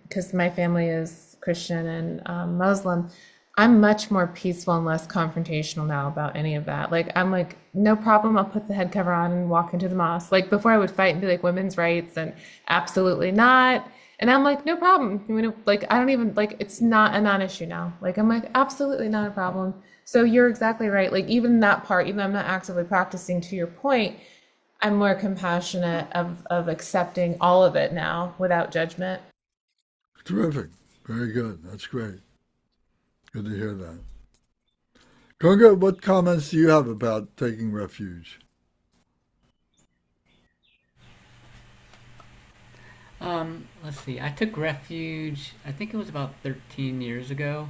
because my family is Christian and Muslim, I'm much more peaceful and less confrontational now about any of that. Like, I'm like, no problem, I'll put the head cover on and walk into the mosque. Like, before I would fight and be like, women's rights and absolutely not. And I'm like, no problem. Like, I don't even, like, it's not a non-issue now. Like, I'm like, absolutely not a problem. So you're exactly right. Like, even that part, even though I'm not actively practicing, to your point, I'm more compassionate of accepting all of it now without judgment. Terrific. Very good. That's great. Good to hear that. Gunga, what comments do you have about taking refuge? Let's see. I took refuge, I think it was about 13 years ago.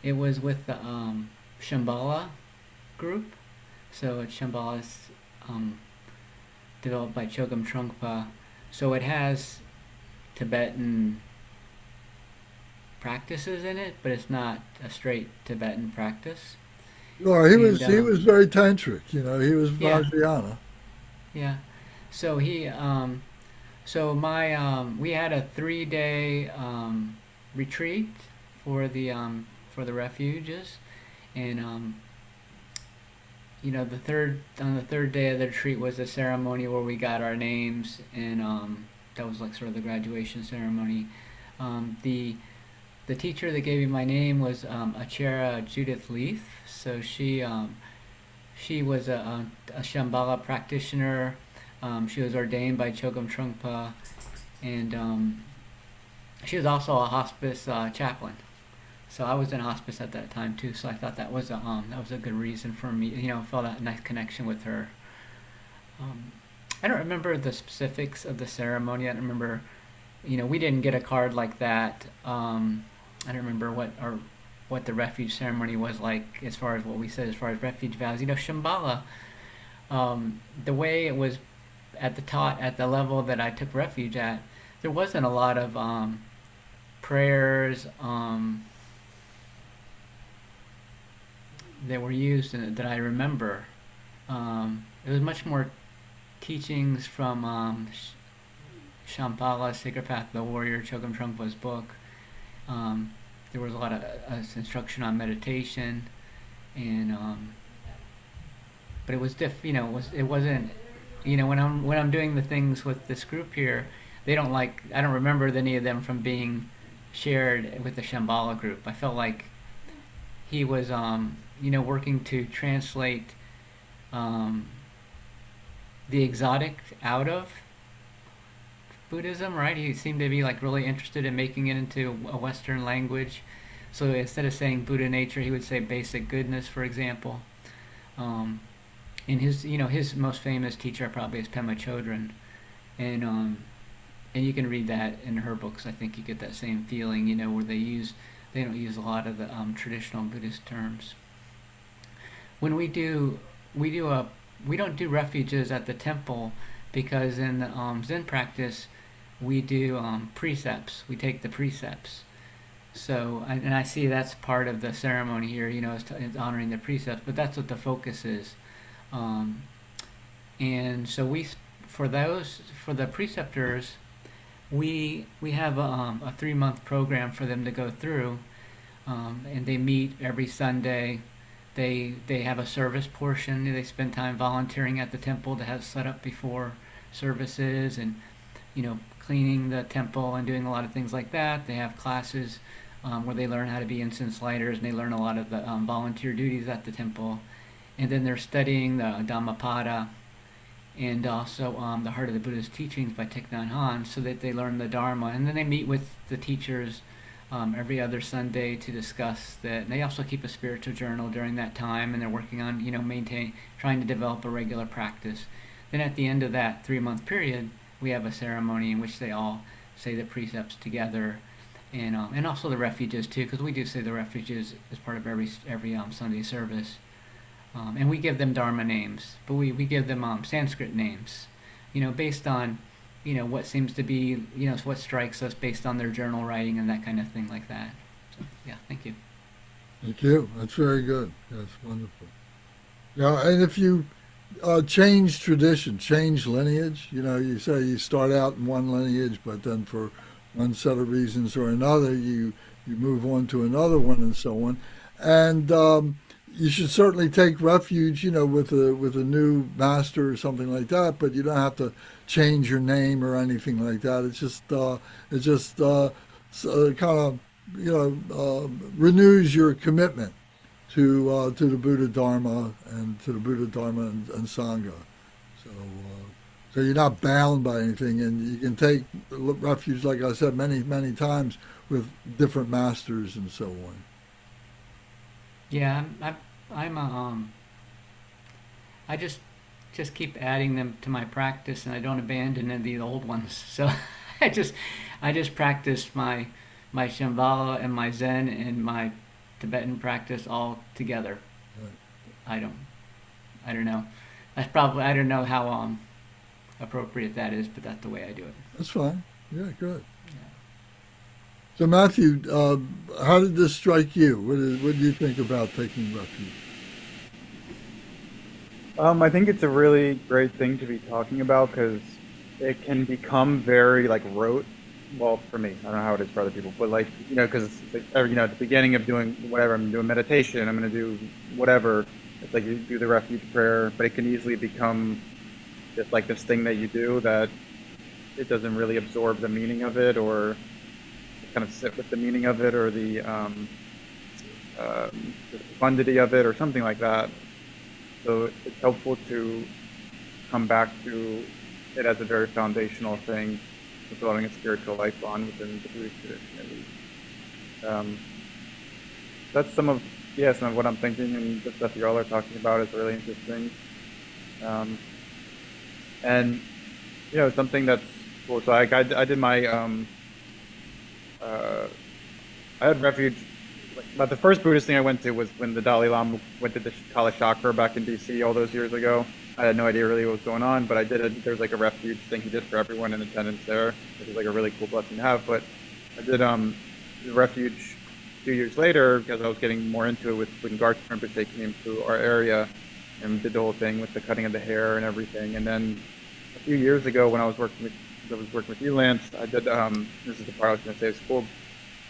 It was with the Shambhala group. So it's Shambhala's developed by Chogyam Trungpa. So it has Tibetan practices in it, but it's not a straight Tibetan practice. No, he And was very tantric. He was yeah, Vajrayana. yeah. So we had a 3-day retreat for the refuges, and on the third day of the retreat was a ceremony where we got our names, and that was like sort of the graduation ceremony. The teacher that gave me my name was Acharya Judith Leith. So she was a Shambhala practitioner. She was ordained by Chogyam Trungpa, and she was also a hospice chaplain. So I was in hospice at that time too. So I thought that was a good reason for me. Felt that nice connection with her. I don't remember the specifics of the ceremony. I don't remember. We didn't get a card like that. I don't remember what the refuge ceremony was like, as far as what we said as far as refuge vows. Shambhala, the way it was at the level that I took refuge at, there wasn't a lot of prayers that were used that I remember. It was much more teachings from Shambhala, Sacred Path of the Warrior, Chogyam Trungpa's book. There was a lot of instruction on meditation, and but it was it wasn't when I'm doing the things with this group here, they don't like. I don't remember any of them from being shared with the Shambhala group. I felt like he was, working to translate um, the exotic out of Buddhism, right? He seemed to be like really interested in making it into a Western language. So instead of saying Buddha nature, he would say basic goodness, for example. Um, and his most famous teacher probably is Pema Chodron, and and you can read that in her books. I think you get that same feeling, where they don't use a lot of the traditional Buddhist terms. When we do a we don't do refuges at the temple because in the Zen practice we do precepts. We take the precepts. So and I see that's part of the ceremony here. Is honoring the precepts, but that's what the focus is. Um, and so for the preceptors, we have a 3 month program for them to go through, and they meet every Sunday. They have a service portion. They spend time volunteering at the temple to have set up before services, and cleaning the temple and doing a lot of things like that. They have classes where they learn how to be incense lighters, and they learn a lot of the volunteer duties at the temple. And then they're studying the Dhammapada and also the Heart of the Buddha's Teachings by Thich Nhat Hanh, so that they learn the Dharma. And then they meet with the teachers every other Sunday to discuss that. And they also keep a spiritual journal during that time, and they're working on trying to develop a regular practice. Then at the end of that 3 month period, we have a ceremony in which they all say the precepts together, and also the refuges too, because we do say the refuges as part of every Sunday service. And we give them Dharma names, but we give them Sanskrit names, based on, what seems to be, what strikes us based on their journal writing and that kind of thing like that. So, yeah, thank you. Thank you. That's very good. That's wonderful. Yeah, and if you change tradition, change lineage, you say you start out in one lineage, but then for one set of reasons or another, you move on to another one and so on. And you should certainly take refuge, with a new master or something like that. But you don't have to change your name or anything like that. It just kind of renews your commitment to the Buddha Dharma and to the Buddha Dharma and Sangha. So you're not bound by anything, and you can take refuge, like I said, many many times with different masters and so on. Yeah, I'm a, I just keep adding them to my practice, and I don't abandon any of the old ones. So I just I just practice my Shambhala and my Zen and my Tibetan practice all together. Right. I don't I don't know. I don't know how appropriate that is, but that's the way I do it. That's fine. Yeah, good. Yeah. So Matthew, how did this strike you? What do you think about taking refuge? I think it's a really great thing to be talking about because it can become very like rote. Well, for me, I don't know how it is for other people, but like because at the beginning of doing whatever, I'm doing meditation, I'm going to do whatever. It's like you do the refuge prayer, but it can easily become just like this thing that you do that it doesn't really absorb the meaning of it or kind of sit with the meaning of it or the profundity of it or something like that. So it's helpful to come back to it as a very foundational thing for building a spiritual life on within the Buddhist tradition at least. That's some of what I'm thinking, and the stuff you all are talking about is really interesting. Um, and something that's cool. So I did my I had refuge. But the first Buddhist thing I went to was when the Dalai Lama went to the Kala Chakra back in DC all those years ago. I had no idea really what was going on, but there was like a refuge thing he did for everyone in attendance there, which is like a really cool blessing to have. But I did the refuge 2 years later because I was getting more into it when Gyaltshen Rinpoche came to our area and did the whole thing with the cutting of the hair and everything. And then a few years ago when I was working with you, Lance, I did this is the part I was going to say. It's cool.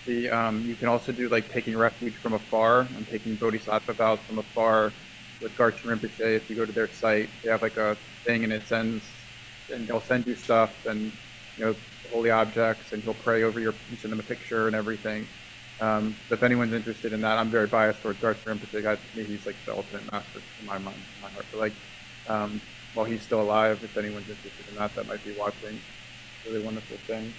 You can also do like taking refuge from afar and taking bodhisattva vows from afar. with Gyaltshen Rinpoche. If you go to their site, they have like a thing, and they'll send you stuff and holy objects, and he'll pray over you send them a picture and everything. If anyone's interested in that, I'm very biased towards Gyaltshen Rinpoche. He's like the ultimate master in my mind, in my heart. But like, while he's still alive, if anyone's interested in that might be watching. Really wonderful thing.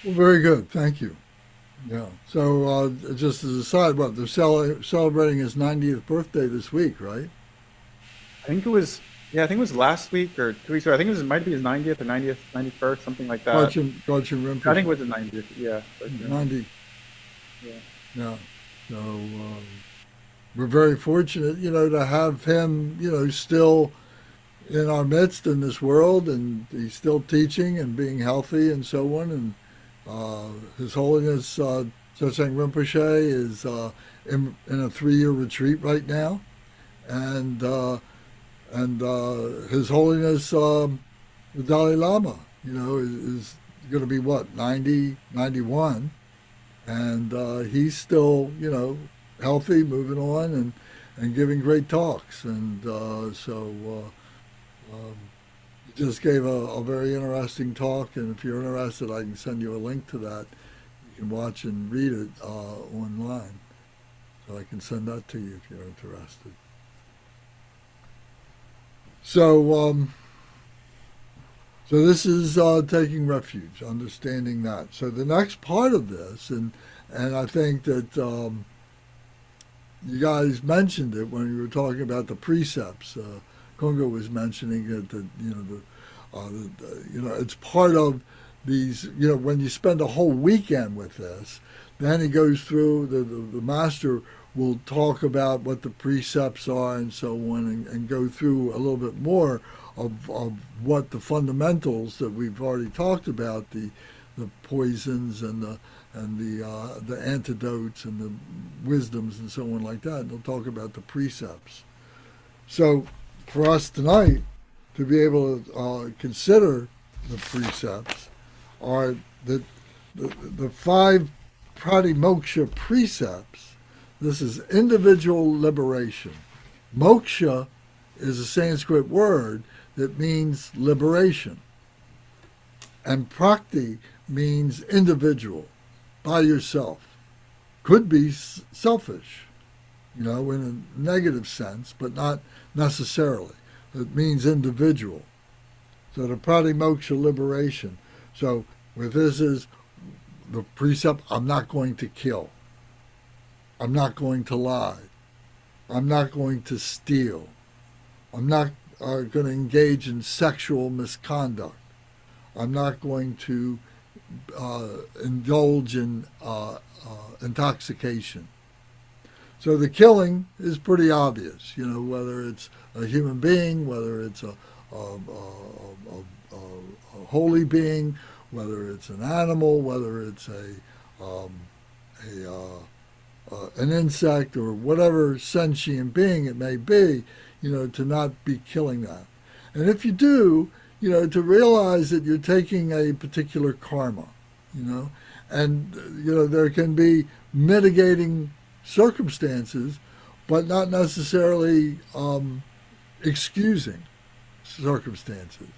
Well, very good. Thank you. Yeah. So just as a side, they're celebrating his 90th birthday this week, right? I think it was last week or 2 weeks ago. I think it might be his 90th or 91st, something like that. Gyaltshen Rinpoche. I think it was his 90th. Yeah. 90. Yeah. Yeah. So we're very fortunate, to have him, still in our midst in this world, and he's still teaching and being healthy and so on. And His Holiness Gyaltshen Rinpoche is in a 3-year retreat right now, and His Holiness the Dalai Lama, is going to be 90, 91, and he's still healthy, moving on, and giving great talks, and he just gave a very interesting talk, and if you're interested, I can send you a link to that. You can watch and read it online. So I can send that to you if you're interested. So this is taking refuge, understanding that. So the next part of this, and I think that you guys mentioned it when you were talking about the precepts. Kongo was mentioning that it's part of these. When you spend a whole weekend with this, then he goes through the master will talk about what the precepts are and so on, and go through a little bit more of what the fundamentals that we've already talked about, the poisons and the antidotes and the wisdoms and so on like that. And they'll talk about the precepts. So for us tonight to be able to consider the precepts are the 5 Pratimoksha Precepts. This is individual liberation. Moksha is a Sanskrit word that means liberation. And prakti means individual, by yourself. Could be selfish, in a negative sense, but not necessarily. It means individual. So the Pratimoksha liberation. So with this is the precept, I'm not going to kill. I'm not going to lie. I'm not going to steal. I'm not going to engage in sexual misconduct. I'm not going to indulge in intoxication. So the killing is pretty obvious, whether it's a human being, whether it's a holy being, whether it's an animal, whether it's an insect or whatever sentient being it may be, to not be killing that. And if you do, to realize that you're taking a particular karma, and, there can be mitigating circumstances, but not necessarily excusing circumstances.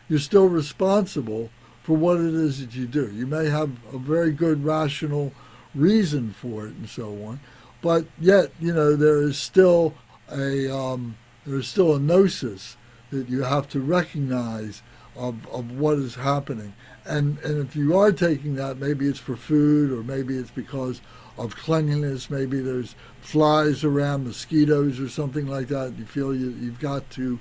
You're still responsible for what it is that you do. You may have a very good rational reason for it and so on, but yet, there is still a gnosis that you have to recognize of what is happening. And if you are taking that, maybe it's for food, or maybe it's because of cleanliness, maybe there's flies around, mosquitoes or something like that, and you feel you've got to,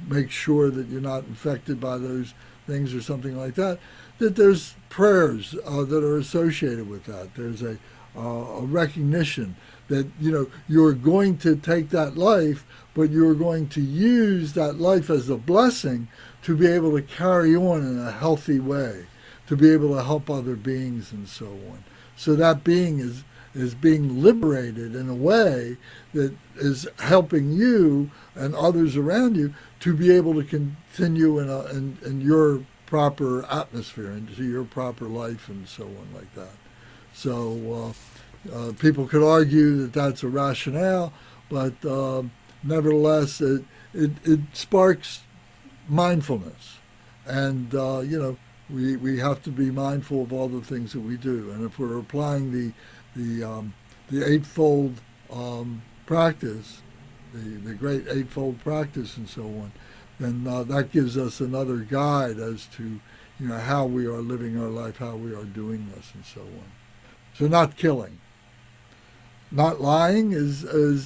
make sure that you're not infected by those things or something like that, that there's prayers that are associated with that. There's a recognition that, you're going to take that life, but you're going to use that life as a blessing to be able to carry on in a healthy way, to be able to help other beings and so on. So that being is being liberated in a way that is helping you and others around you to be able to continue in your proper atmosphere, into your proper life and so on like that. So, People could argue that that's a rationale, but nevertheless, it sparks mindfulness. And, we have to be mindful of all the things that we do. And if we're applying the eightfold practice, the great eightfold practice and so on, then that gives us another guide as to, how we are living our life, how we are doing this and so on. So not killing. Not lying is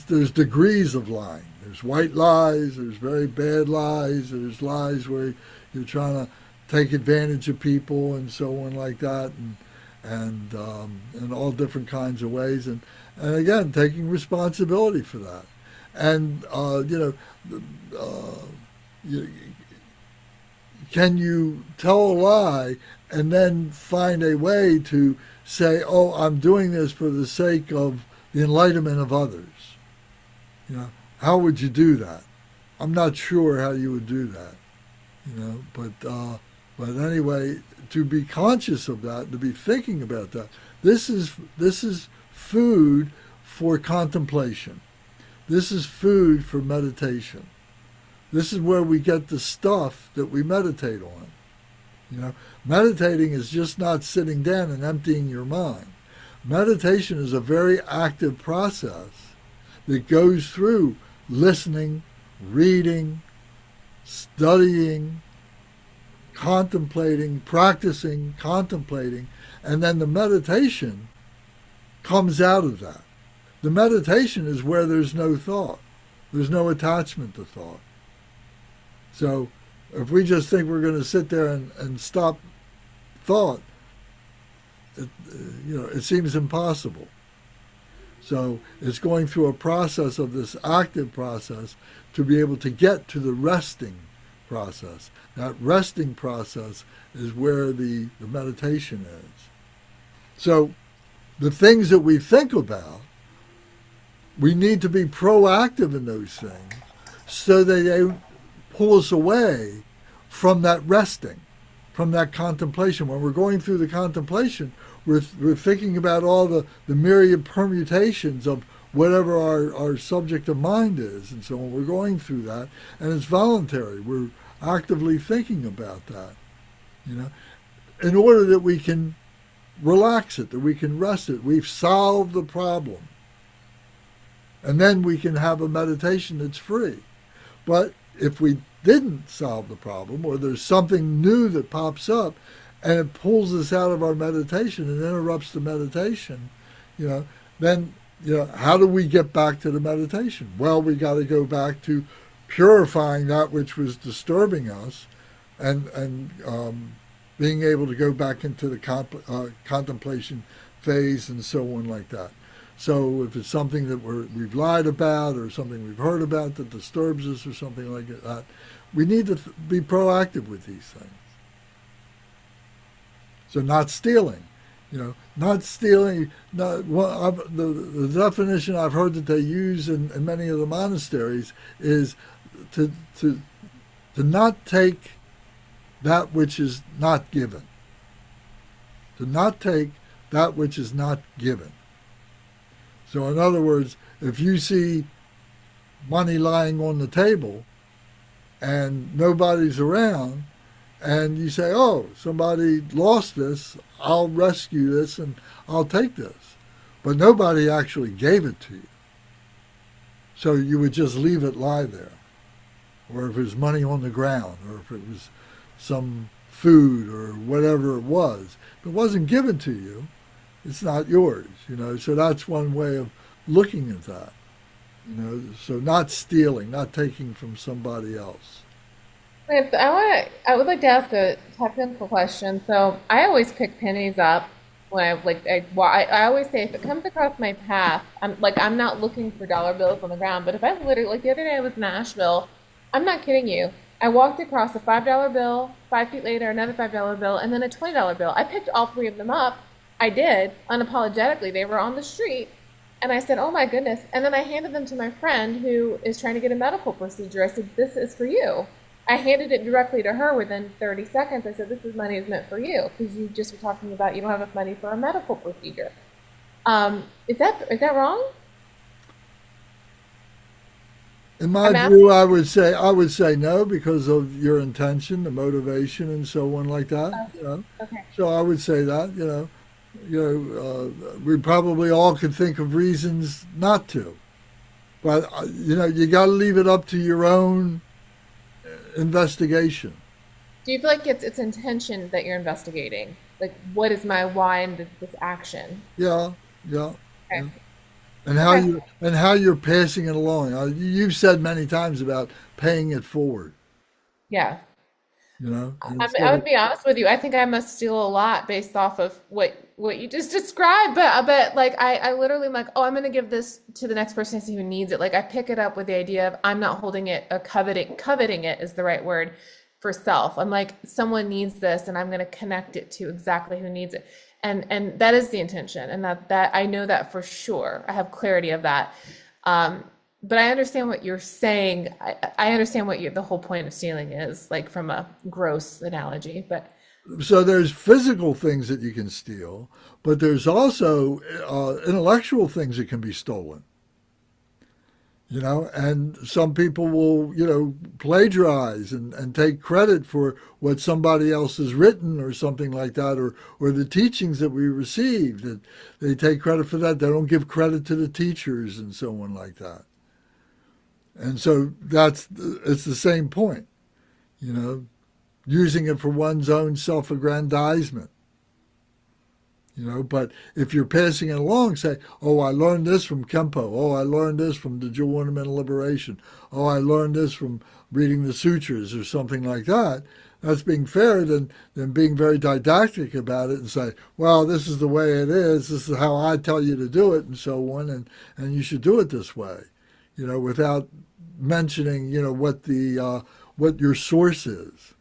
there's degrees of lying. There's white lies, there's very bad lies, there's lies where you're trying to take advantage of people and so on like that, and in all different kinds of ways, and again taking responsibility for that, and can you tell a lie and then find a way to say, oh, I'm doing this for the sake of the enlightenment of others? How would you do that? I'm not sure how you would do that, but anyway, to be conscious of that, to be thinking about that, this is food for contemplation. This is food for meditation. This is where we get the stuff that we meditate on. Meditating is just not sitting down and emptying your mind. Meditation is a very active process that goes through listening, reading, studying, contemplating, practicing, contemplating, and then the meditation comes out of that. The meditation is where there's no thought. There's no attachment to thought. So if we just think we're going to sit there and stop thought, it seems impossible. So it's going through a process of this active process to be able to get to the resting process. That resting process is where the meditation is. So the things that we think about, we need to be proactive in those things so that they pull us away from that resting, from that contemplation. When we're going through the contemplation, we're thinking about all the myriad permutations of whatever our subject of mind is. And so when we're going through that, and it's voluntary, we're actively thinking about that, in order that we can relax it, that we can rest it. We've solved the problem. And then we can have a meditation that's free. But if we didn't solve the problem, or there's something new that pops up and it pulls us out of our meditation and interrupts the meditation, then how do we get back to the meditation? Well, we got to go back to purifying that which was disturbing us, and being able to go back into the contemplation phase and so on like that. So if it's something that we've lied about, or something we've heard about that disturbs us, or something like that, we need to be proactive with these things. So not stealing, not stealing. The definition I've heard that they use in many of the monasteries is to not take that which is not given. To not take that which is not given. So in other words, if you see money lying on the table and nobody's around, and you say, oh, somebody lost this, I'll rescue this and I'll take this. But nobody actually gave it to you. So you would just leave it lie there. Or if it was money on the ground, or if it was some food or whatever it was. If it wasn't given to you, it's not yours, So that's one way of looking at that, So not stealing, not taking from somebody else. If I would like to ask a technical question. So I always pick pennies up when I always say if it comes across my path, I'm not looking for dollar bills on the ground. But if I literally, like the other day I was in Nashville, I'm not kidding you. I walked across a $5 bill, 5 feet later another $5 bill, and then a $20 bill. I picked all three of them up. I did, unapologetically. They were on the street. And I said, oh my goodness. And then I handed them to my friend who is trying to get a medical procedure. I said, this is for you. I handed it directly to her within 30 seconds. I said, this money is meant for you, because you just were talking about you don't have enough money for a medical procedure. Is that wrong? In my I'm view, asking. I would say no because of your intention, the motivation, and so on like that. Okay. So I would say that. We probably all could think of reasons not to, but you got to leave it up to your own investigation. Do you feel like it's intention that you're investigating? Like, what is my why in this action? Yeah, yeah, yeah. Okay. Okay. And how you're passing it along. You've said many times about paying it forward. Yeah. And I instead would of be honest with you. I think I must steal a lot based off of what you just described. But like I literally am like, oh, I'm gonna give this to the next person I see who needs it. Like I pick it up with the idea of I'm not holding it a coveting it is the right word for self. I'm like, someone needs this and I'm gonna connect it to exactly who needs it. And that is the intention. And that I know that for sure. I have clarity of that. Um, but I understand what you're saying. I understand what the whole point of stealing is, like from a gross analogy. But so there's physical things that you can steal, but there's also intellectual things that can be stolen. And some people will, plagiarize and take credit for what somebody else has written or something like that, or the teachings that we received. That they take credit for that. They don't give credit to the teachers and so on like that. And so it's the same point, you know, using it for one's own self-aggrandizement. But if you're passing it along, say, oh, I learned this from Khenpo. Oh, I learned this from the JEWEL Ornament of Liberation. Oh, I learned this from reading the sutras or something like that. That's being fair than being very didactic about it and say, well, this is the way it is. This is how I tell you to do it and so on. And you should do it this way, without mentioning, what your source is.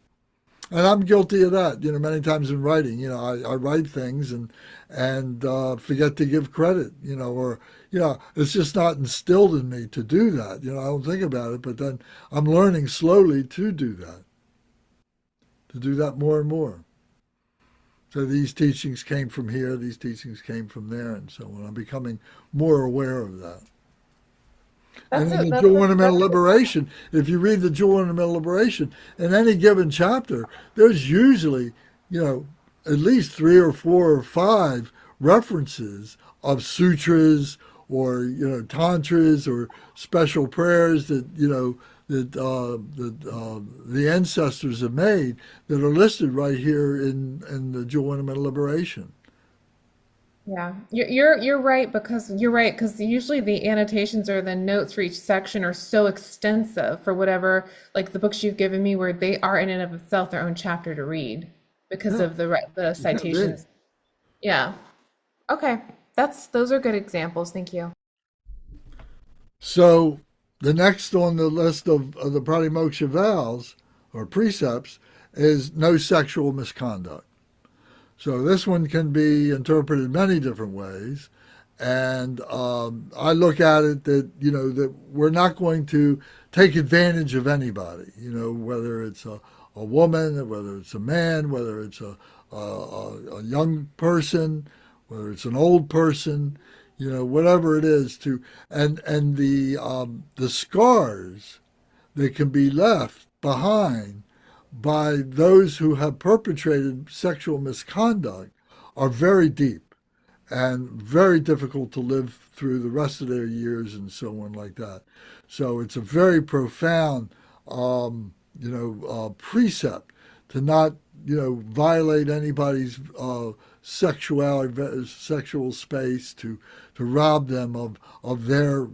And I'm guilty of that, many times in writing. I write things and forget to give credit, or it's just not instilled in me to do that. I don't think about it, but then I'm learning slowly to do that more and more. So these teachings came from here, these teachings came from there, and so on. I'm becoming more aware of that. And that's in a the that's Jewel a Ornamental that's Liberation, if you read the Jewel Ornamental Liberation, in any given chapter, there's usually, at least three or four or five references of sutras or, tantras or special prayers that the ancestors have made that are listed right here in the Jewel Ornamental Liberation. Yeah, you're right because usually the annotations or the notes for each section are so extensive for whatever like the books you've given me where they are in and of itself their own chapter to read because Yeah, of the it can be. citations. Yeah. Okay. Those are good examples. Thank you. So the next on the list of the Pratimoksha vows or precepts is no sexual misconduct. So this one can be interpreted many different ways. And I look at it that we're not going to take advantage of anybody, whether it's a woman, whether it's a man, whether it's a young person, whether it's an old person, whatever it is and the scars that can be left behind by those who have perpetrated sexual misconduct are very deep and very difficult to live through the rest of their years and so on like that. So it's a very profound, precept to not, violate anybody's sexual space, to rob them of their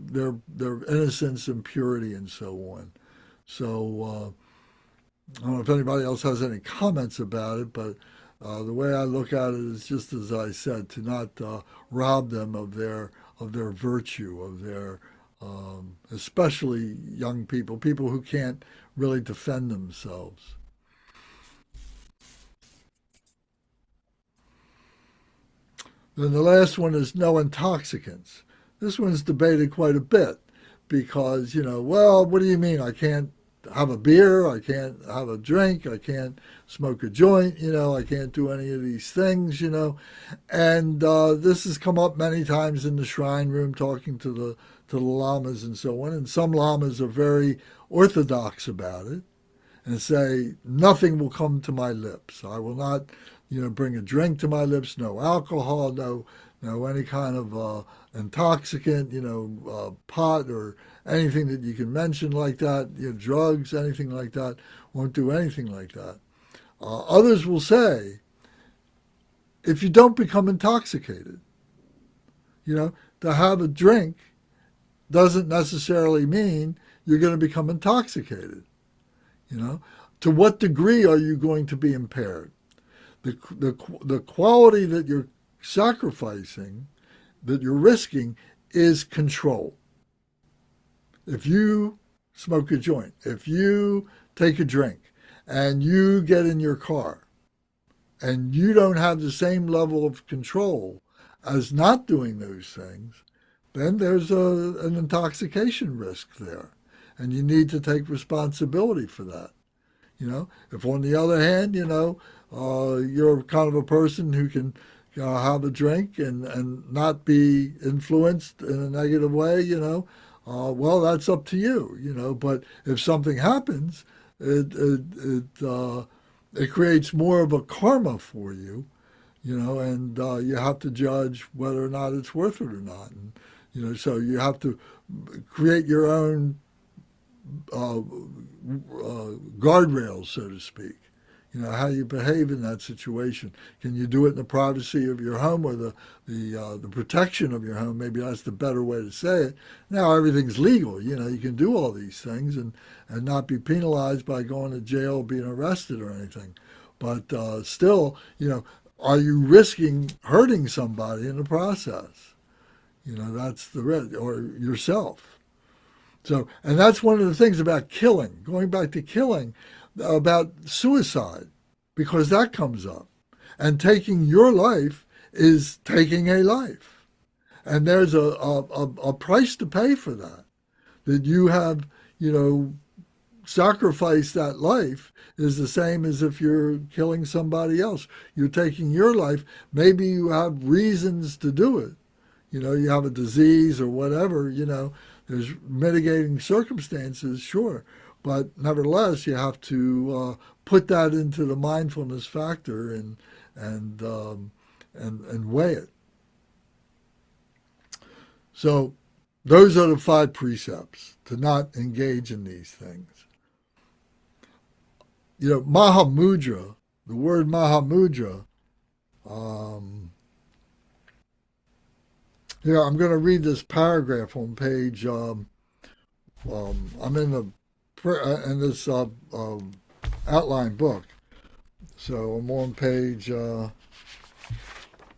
innocence and purity and so on. So I don't know if anybody else has any comments about it, but the way I look at it is just as I said, to not rob them of their virtue, of their especially young people who can't really defend themselves. Then the last one is no intoxicants. This one's debated quite a bit because, well, what do you mean I can't have a beer, I can't have a drink, I can't smoke a joint, I can't do any of these things, And this has come up many times in the shrine room, talking to the lamas and so on. And some lamas are very orthodox about it and say, nothing will come to my lips. I will not, bring a drink to my lips, no alcohol, no any kind of intoxicant, pot or anything that you can mention like that, drugs, anything like that, won't do anything like that. Others will say, if you don't become intoxicated, to have a drink doesn't necessarily mean you're going to become intoxicated. To what degree are you going to be impaired? The quality that you're sacrificing, that you're risking, is control. If you smoke a joint, if you take a drink, and you get in your car, and you don't have the same level of control as not doing those things, then there's an intoxication risk there, and you need to take responsibility for that. If on the other hand, you're kind of a person who can have a drink and not be influenced in a negative way, well, that's up to you, But if something happens, it creates more of a karma for you, and you have to judge whether or not it's worth it or not. And, so you have to create your own guardrails, so to speak. How you behave in that situation. Can you do it in the privacy of your home, or the protection of your home? Maybe that's the better way to say it. Now everything's legal. You can do all these things and not be penalized by going to jail, being arrested or anything. But still, are you risking hurting somebody in the process? That's the risk, or yourself. So, and that's one of the things about killing, going back to killing, about suicide, because that comes up. And taking your life is taking a life. And there's a price to pay for that. That you have, sacrificed that life is the same as if you're killing somebody else. You're taking your life. Maybe you have reasons to do it. You have a disease or whatever, there's mitigating circumstances, sure. But nevertheless, you have to put that into the mindfulness factor and weigh it. So those are the 5 precepts, to not engage in these things. Mahamudra, the word Mahamudra, here, I'm going to read this paragraph on page, I'm in this outline book. So I'm on page,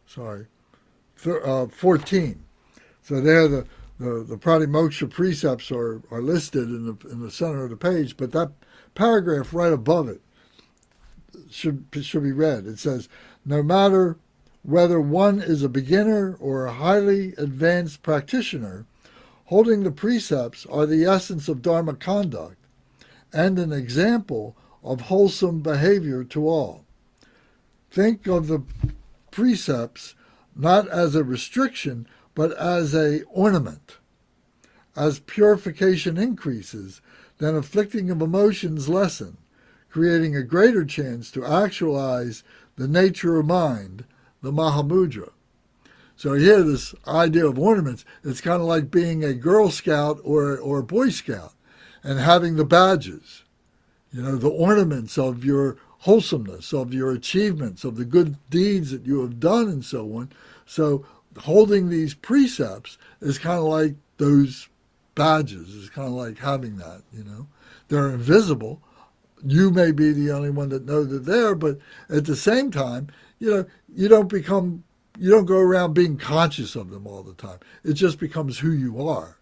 14. So there the Pratimoksha Precepts are listed in the center of the page, but that paragraph right above it should be read. It says, no matter whether one is a beginner or a highly advanced practitioner, holding the precepts are the essence of Dharma conduct and an example of wholesome behavior to all. Think of the precepts not as a restriction, but as an ornament. As purification increases, then afflicting of emotions lessen, creating a greater chance to actualize the nature of mind, the Mahamudra. So here, this idea of ornaments, it's kind of like being a Girl Scout or a Boy Scout and having the badges, the ornaments of your wholesomeness, of your achievements, of the good deeds that you have done and so on. So holding these precepts is kind of like those badges. It's kind of like having that, They're invisible. You may be the only one that knows they're there, but at the same time, you don't go around being conscious of them all the time. It just becomes who you are,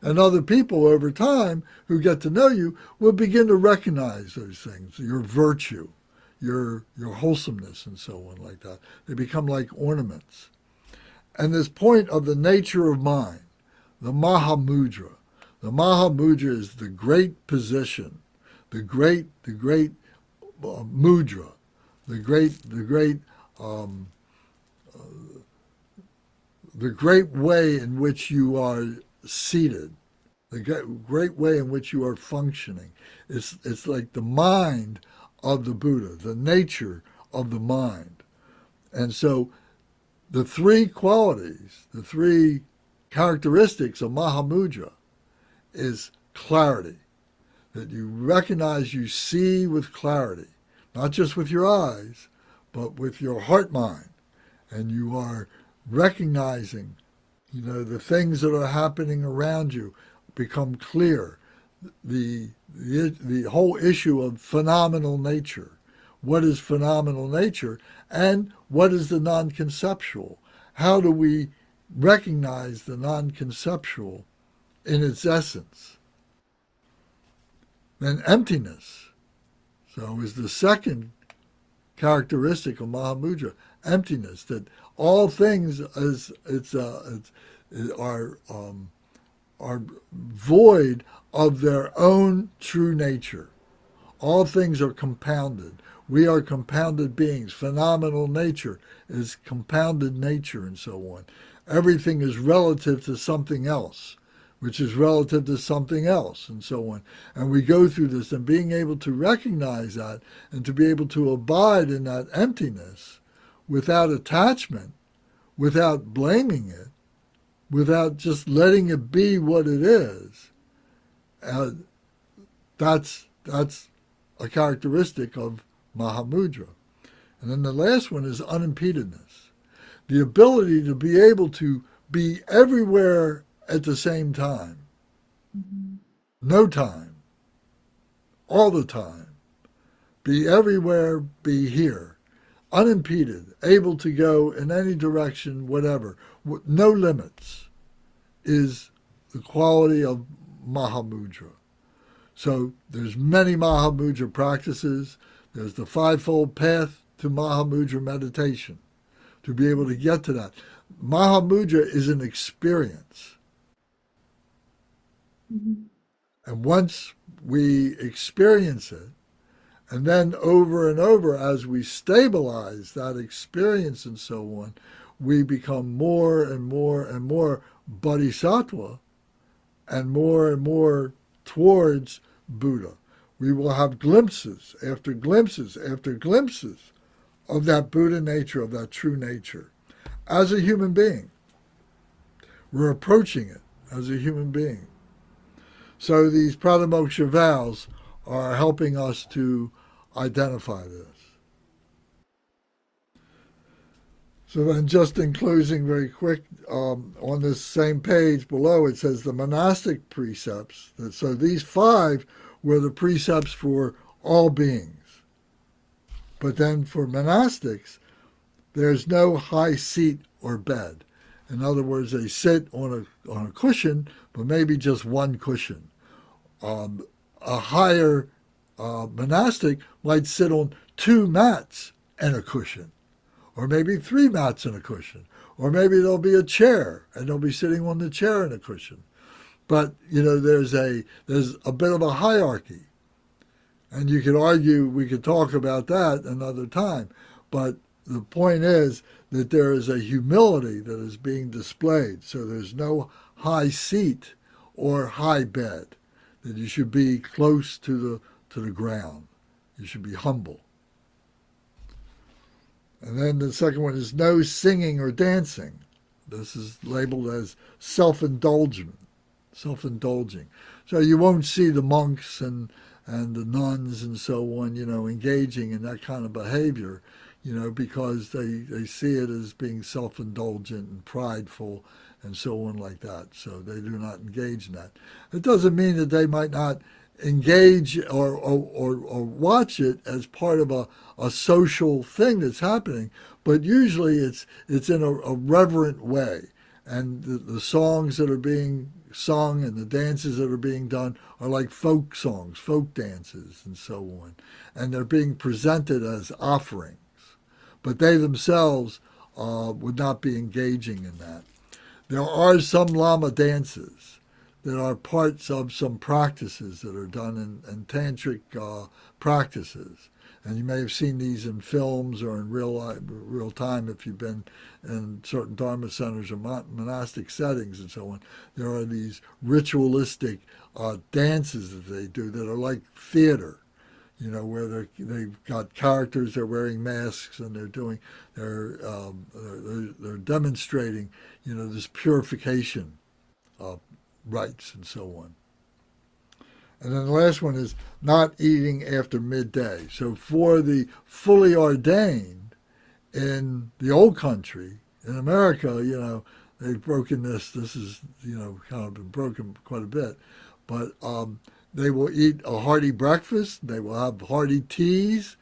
And other people over time who get to know you will begin to recognize those things, your virtue, your wholesomeness and so on like that. They become like ornaments. And this point of the nature of mind, the Mahamudra, The Maha Mudra is the great position, the great mudra, um, the great way in which you are seated, the great way in which you are functioning. It's like the mind of the Buddha, the nature of the mind. And so the three qualities, the three characteristics of Mahamudra is clarity, that you recognize, you see with clarity, not just with your eyes, but with your heart mind. And you are recognizing, the things that are happening around you become clear. The whole issue of phenomenal nature. What is phenomenal nature and what is the non-conceptual? How do we recognize the non-conceptual in its essence? Then emptiness. So is the second characteristic of Mahamudra, emptiness, that all things are void of their own true nature. All things are compounded. We are compounded beings. Phenomenal nature is compounded nature and so on. Everything is relative to something else, which is relative to something else and so on. And we go through this, and being able to recognize that and to be able to abide in that emptiness without attachment, without blaming it, without just letting it be what it is, that's a characteristic of Mahamudra. And then the last one is unimpededness. The ability to be able to be everywhere at the same time. No time. All the time. Be everywhere, be here. Unimpeded, able to go in any direction, whatever. No limits is the quality of Mahamudra. So there's many Mahamudra practices. There's the fivefold path to Mahamudra meditation, to be able to get to that. Mahamudra is an experience. And once we experience it, and then over and over, as we stabilize that experience and so on, we become more and more and more bodhisattva and more towards Buddha. We will have glimpses after glimpses after glimpses of that Buddha nature, of that true nature. As a human being, we're approaching it as a human being. So these Pratimoksha vows are helping us to identify this. So then, just in closing very quick, on this same page below, it says the monastic precepts. So these 5 were the precepts for all beings. But then for monastics, there's no high seat or bed. In other words, they sit on a cushion, but maybe just one cushion. A higher monastic might sit on 2 mats and a cushion, or maybe 3 mats and a cushion, or maybe there'll be a chair and they'll be sitting on the chair and a cushion. But there's a bit of a hierarchy, and you could argue, we could talk about that another time. But the point is that there is a humility that is being displayed. So there's no high seat or high bed. That you should be close to the ground. You should be humble. And then the second one is no singing or dancing. This is labeled as self-indulging. So you won't see the monks and the nuns and so on, engaging in that kind of behavior, because they see it as being self-indulgent and prideful and so on like that. So they do not engage in that. It doesn't mean that they might not engage or watch it as part of a social thing that's happening, but usually it's in a reverent way. And the songs that are being sung and the dances that are being done are like folk songs, folk dances, and so on. And they're being presented as offerings. But they themselves would not be engaging in that. There are some Lama dances that are parts of some practices that are done in tantric practices. And you may have seen these in films or in real time if you've been in certain Dharma centers or monastic settings and so on. There are these ritualistic dances that they do that are like theater, where they've got characters, they're wearing masks, and they're demonstrating, this purification rites and so on. And then the last one is not eating after midday. So for the fully ordained in the old country, in America, they've broken this. This is, kind of been broken quite a bit. But they will eat a hearty breakfast. They will have hearty teas.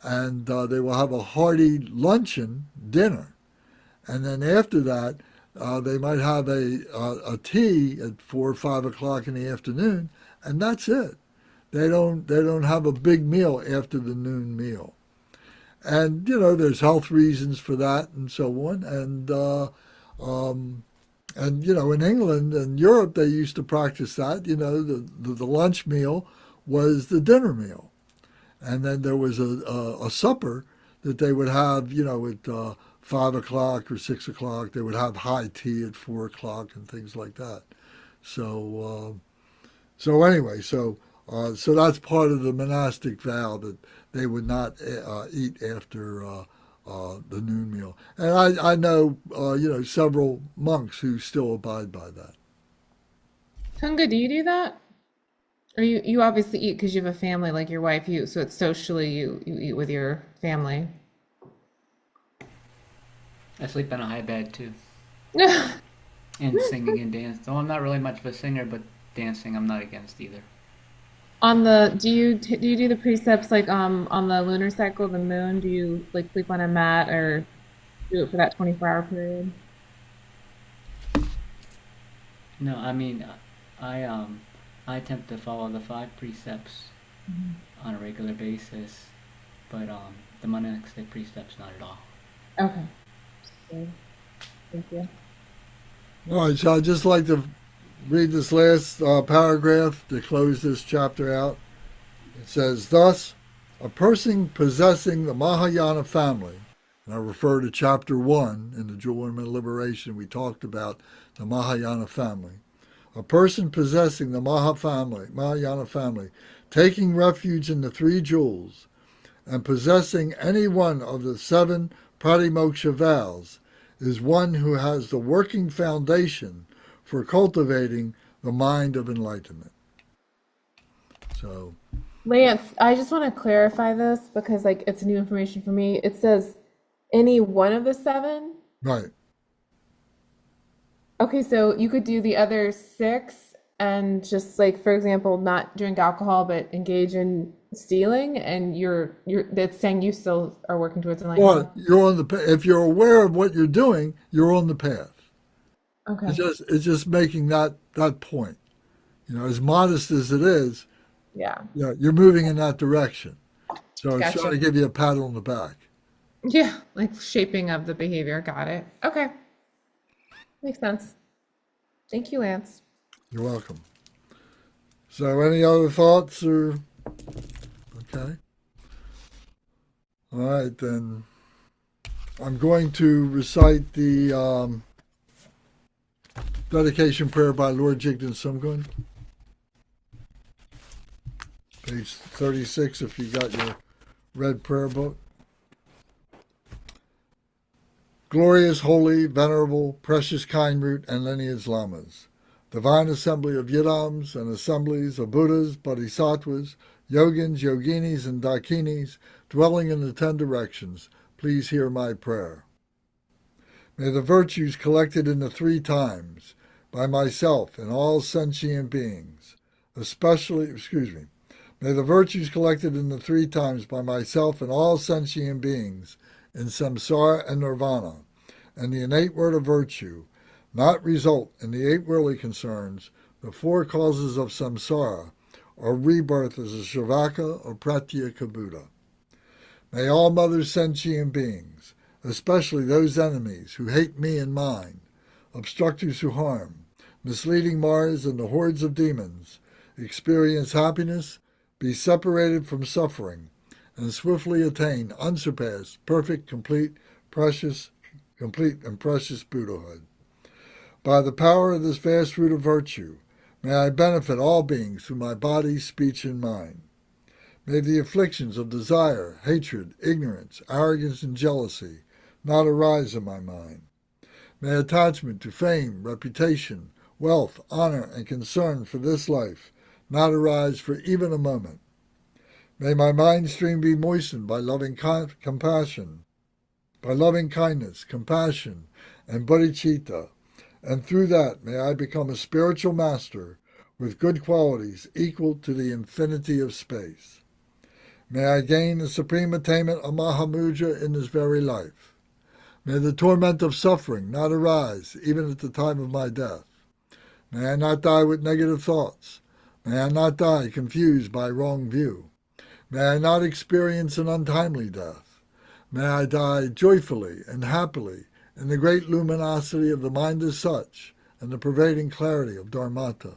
And they will have a hearty luncheon, dinner. And then after that, they might have a tea at 4 or 5 o'clock in the afternoon. And that's it. They don't have a big meal after the noon meal. And, there's health reasons for that and so on. And in England and Europe, they used to practice that. The lunch meal was the dinner meal. And then there was a supper that they would have, at 5 o'clock or 6 o'clock. They would have high tea at 4 o'clock and things like that. So anyway, so that's part of the monastic vow that they would not eat after the noon meal. And I know, several monks who still abide by that. Kunga, do you do that? Or you obviously eat because you have a family like your wife, so it's socially you eat with your family. I sleep in a high bed too. And singing and dancing. So I'm not really much of a singer, but dancing I'm not against either. Do you do the precepts like on the lunar cycle, the moon? Do you like sleep on a mat or do it for that 24-hour period? No, I mean, I attempt to follow the 5 precepts on a regular basis, but the monastic precepts not at all. Okay. Good. Thank you. All right, so I'd just like to read this last paragraph to close this chapter out. It says, thus, a person possessing the Mahayana family, and I refer to chapter 1 in the JEWEL Ornament of Liberation, we talked about the Mahayana family. A person possessing the Mahayana family, taking refuge in the 3 jewels, and possessing any one of the 7 Pratimoksha vows, is one who has the working foundation for cultivating the mind of enlightenment. So, Lance, I just want to clarify this because it's new information for me. It says any one of the 7? right. Okay, so you could do the other 6 and just for example, not drink alcohol but engage in stealing, and that's saying you still are working towards enlightenment. Well, you're on the if you're aware of what you're doing, you're on the path. Okay. It's just making that point. As modest as it is, Yeah. you're moving in that direction. So it's Gotcha. trying to give you a pat on the back. Yeah, shaping of the behavior. Got it. Okay. Makes sense. Thank you, Lance. You're welcome. So any other thoughts or okay? All right, then I'm going to recite the dedication prayer by Lord Jigten Sumgon. Page 36 if you got your red prayer book. Glorious, holy, venerable, precious kind root and lineage lamas, divine assembly of yidams and assemblies of Buddhas, Bodhisattvas, Yogins, Yoginis, and Dakinis, dwelling in the 10 directions, please hear my prayer. May the virtues collected in the 3 times by myself and all sentient beings, may the virtues collected in the 3 times by myself and all sentient beings in samsara and nirvana, and the innate word of virtue, not result in the 8 worldly concerns, the 4 causes of samsara, or rebirth as a Shavaka or Pratyeka Buddha. May all mother sentient beings, especially those enemies who hate me and mine, obstructors who harm, misleading Mars and the hordes of demons, experience happiness, be separated from suffering, and swiftly attain unsurpassed, perfect, complete and precious Buddhahood. By the power of this vast root of virtue, may I benefit all beings through my body, speech, and mind. May the afflictions of desire, hatred, ignorance, arrogance, and jealousy not arise in my mind. May attachment to fame, reputation, wealth, honor, and concern for this life not arise for even a moment. May my mind stream be moistened by loving compassion, by loving kindness, compassion, and bodhicitta, and through that may I become a spiritual master with good qualities equal to the infinity of space. May I gain the supreme attainment of Mahamudra in this very life. May the torment of suffering not arise even at the time of my death. May I not die with negative thoughts. May I not die confused by wrong view. May I not experience an untimely death. May I die joyfully and happily in the great luminosity of the mind as such and the pervading clarity of Dharmata.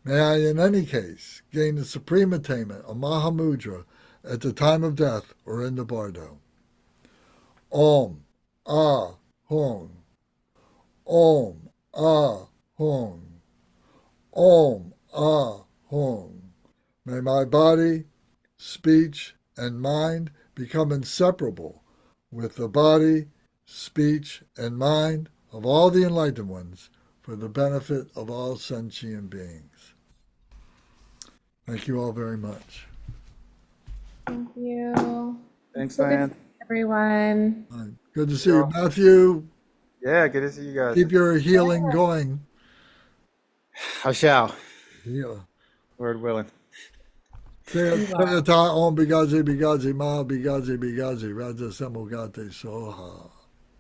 May I in any case gain the supreme attainment of Mahamudra at the time of death or in the bardo. Om, Ah, Hong. Om, Ah, Hong. Om, Ah, Hong. May my body, speech, and mind become inseparable with the body, speech, and mind of all the enlightened ones for the benefit of all sentient beings. Thank you all very much. Thank you. Thanks, So good to Diane. see everyone. Good to see you, Matthew. Yeah, good to see you guys. Keep your healing going. I shall, Yeah. Lord willing. Say Om Bigazi Bigazi Ma Bigazi Bigazi Raja Samogate Soha.